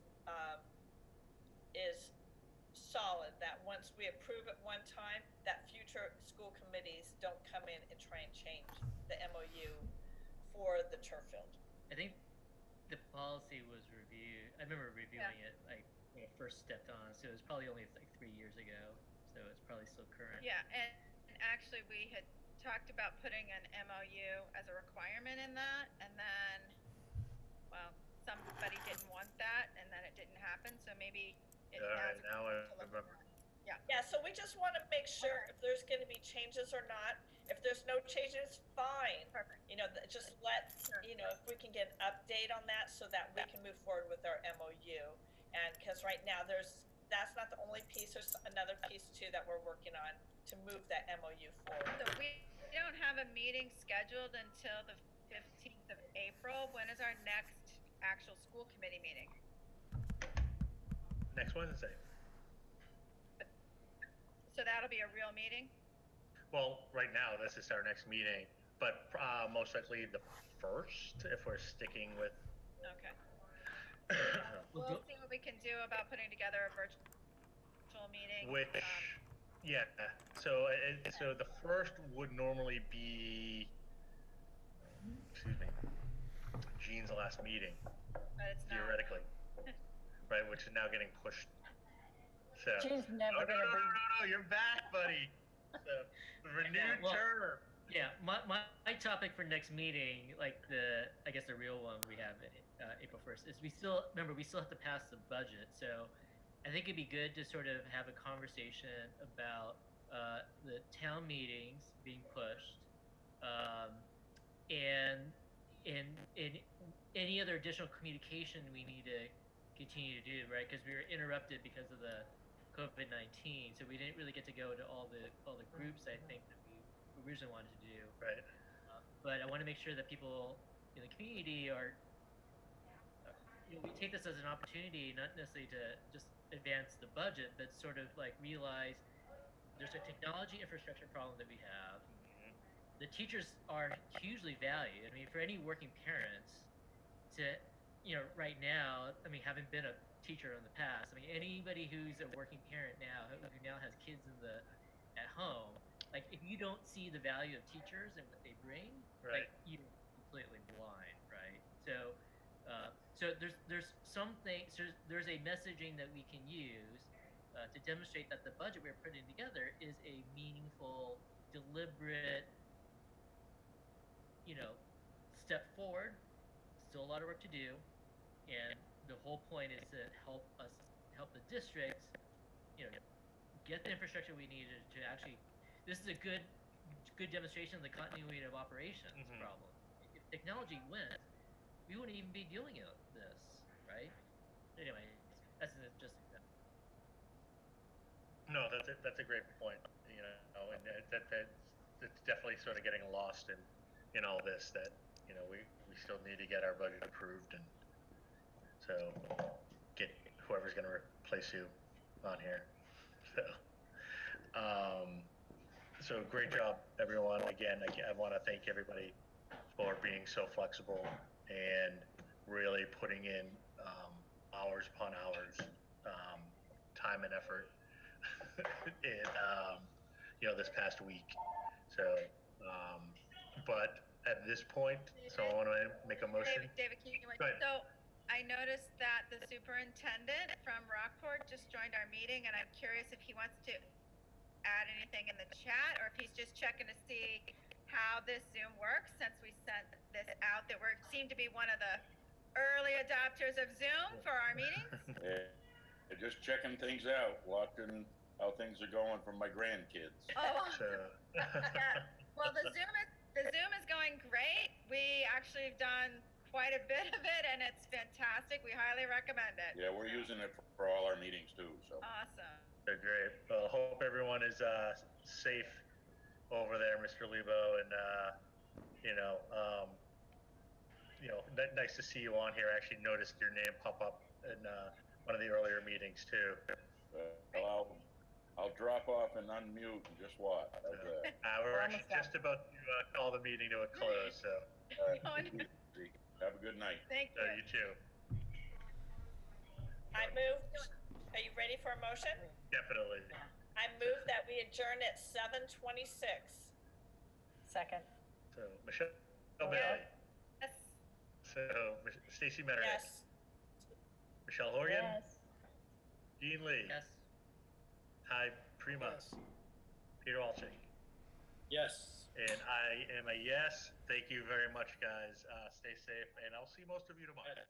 solid, that once we approve it one time, that future school committees don't come in and try and change the MOU for the turf field. I think the policy was reviewed. I remember reviewing it like when I first stepped on, so it was probably only like 3 years ago. So it's probably still current. Yeah, and actually we had talked about putting an MOU as a requirement in that, and then, well, somebody didn't want that, and then it didn't happen, so maybe it All right, has. now I remember. Yeah, so we just want to make sure if there's going to be changes or not. If there's no changes, fine. Perfect. You know, just let, you know, if we can get an update on that so that we can move forward with our MOU. And because right now that's not the only piece, there's another piece too that we're working on to move that MOU forward. So we don't have a meeting scheduled until the 15th of April. When is our next actual school committee meeting. Next Wednesday. So that'll be a real meeting? Well, right now, this is our next meeting, but most likely the first, if we're sticking with. Okay. We'll see what we can do about putting together a virtual meeting. Which, yeah, so the first would normally be, excuse me, Gene's last meeting, But it's not. theoretically, right, which is now getting pushed. So, Gene's never gonna be. No, you're back, buddy. So, the renewed Well, term. Yeah, my topic for next meeting, like I guess the real one we have April 1st, is we still have to pass the budget. So I think it'd be good to sort of have a conversation about the town meetings being pushed, and any other additional communication we need to continue to do, right? Because we were interrupted because of the COVID-19, so we didn't really get to go to all the groups I think that we originally wanted to do. Right. But I want to make sure that people in the community are, we take this as an opportunity, not necessarily to just advance the budget, but sort of like realize there's a technology infrastructure problem that we have. The teachers are hugely valued. I mean, for any working parents to, right now, I mean, having been a teacher in the past, I mean, anybody who's a working parent now, who now has kids at home, like if you don't see the value of teachers and what they bring, Right. like you're completely blind, right? So, so there's something, there's a messaging that we can use to demonstrate that the budget we're putting together is a meaningful, deliberate, step forward. Still a lot of work to do, and the whole point is to help the districts, get the infrastructure we need to actually. This is a good demonstration of the continuity of operations problem. If technology went, we wouldn't even be dealing with this, right? Anyway, that's just. No, that's a great point. And that's definitely sort of getting lost in all this. That we still need to get our budget approved, and so get whoever's going to replace you on here. So great job, everyone. Again, I want to thank everybody for being so flexible and really putting in hours upon hours, time and effort in this past week. So, but at this point, so I want to make a motion. David, can you wait? Go ahead. So I noticed that the superintendent from Rockport just joined our meeting, and I'm curious if he wants to add anything in the chat, or if he's just checking to see how this Zoom works, since we sent this out, that we seem to be one of the early adopters of Zoom for our meetings. Yeah, just checking things out, watching how things are going for my grandkids. Oh, So, yeah. Well, the Zoom is going great. We actually have done quite a bit of it, and it's fantastic. We highly recommend it. Yeah, we're using it for all our meetings too, so. Awesome. they're great. Well, hope everyone is safe over there, Mr. Lebo, and nice to see you on here. I actually noticed your name pop up in one of the earlier meetings too. Well, I'll drop off and unmute and just watch. How's that? We're actually just about to call the meeting to a close, so All right. Have a good night. Thank so you. you too. I move, are you ready for a motion? Definitely. I move that we adjourn at 7:26. Second. So Michelle Bailey. Yes. So Stacy Meredith. Yes. Michelle Horgan. Yes. Dean Lee. Yes. Hi, Prima. Yes. Peter Walczyk. Yes. And I am a yes. Thank you very much, guys. Stay safe, and I'll see most of you tomorrow.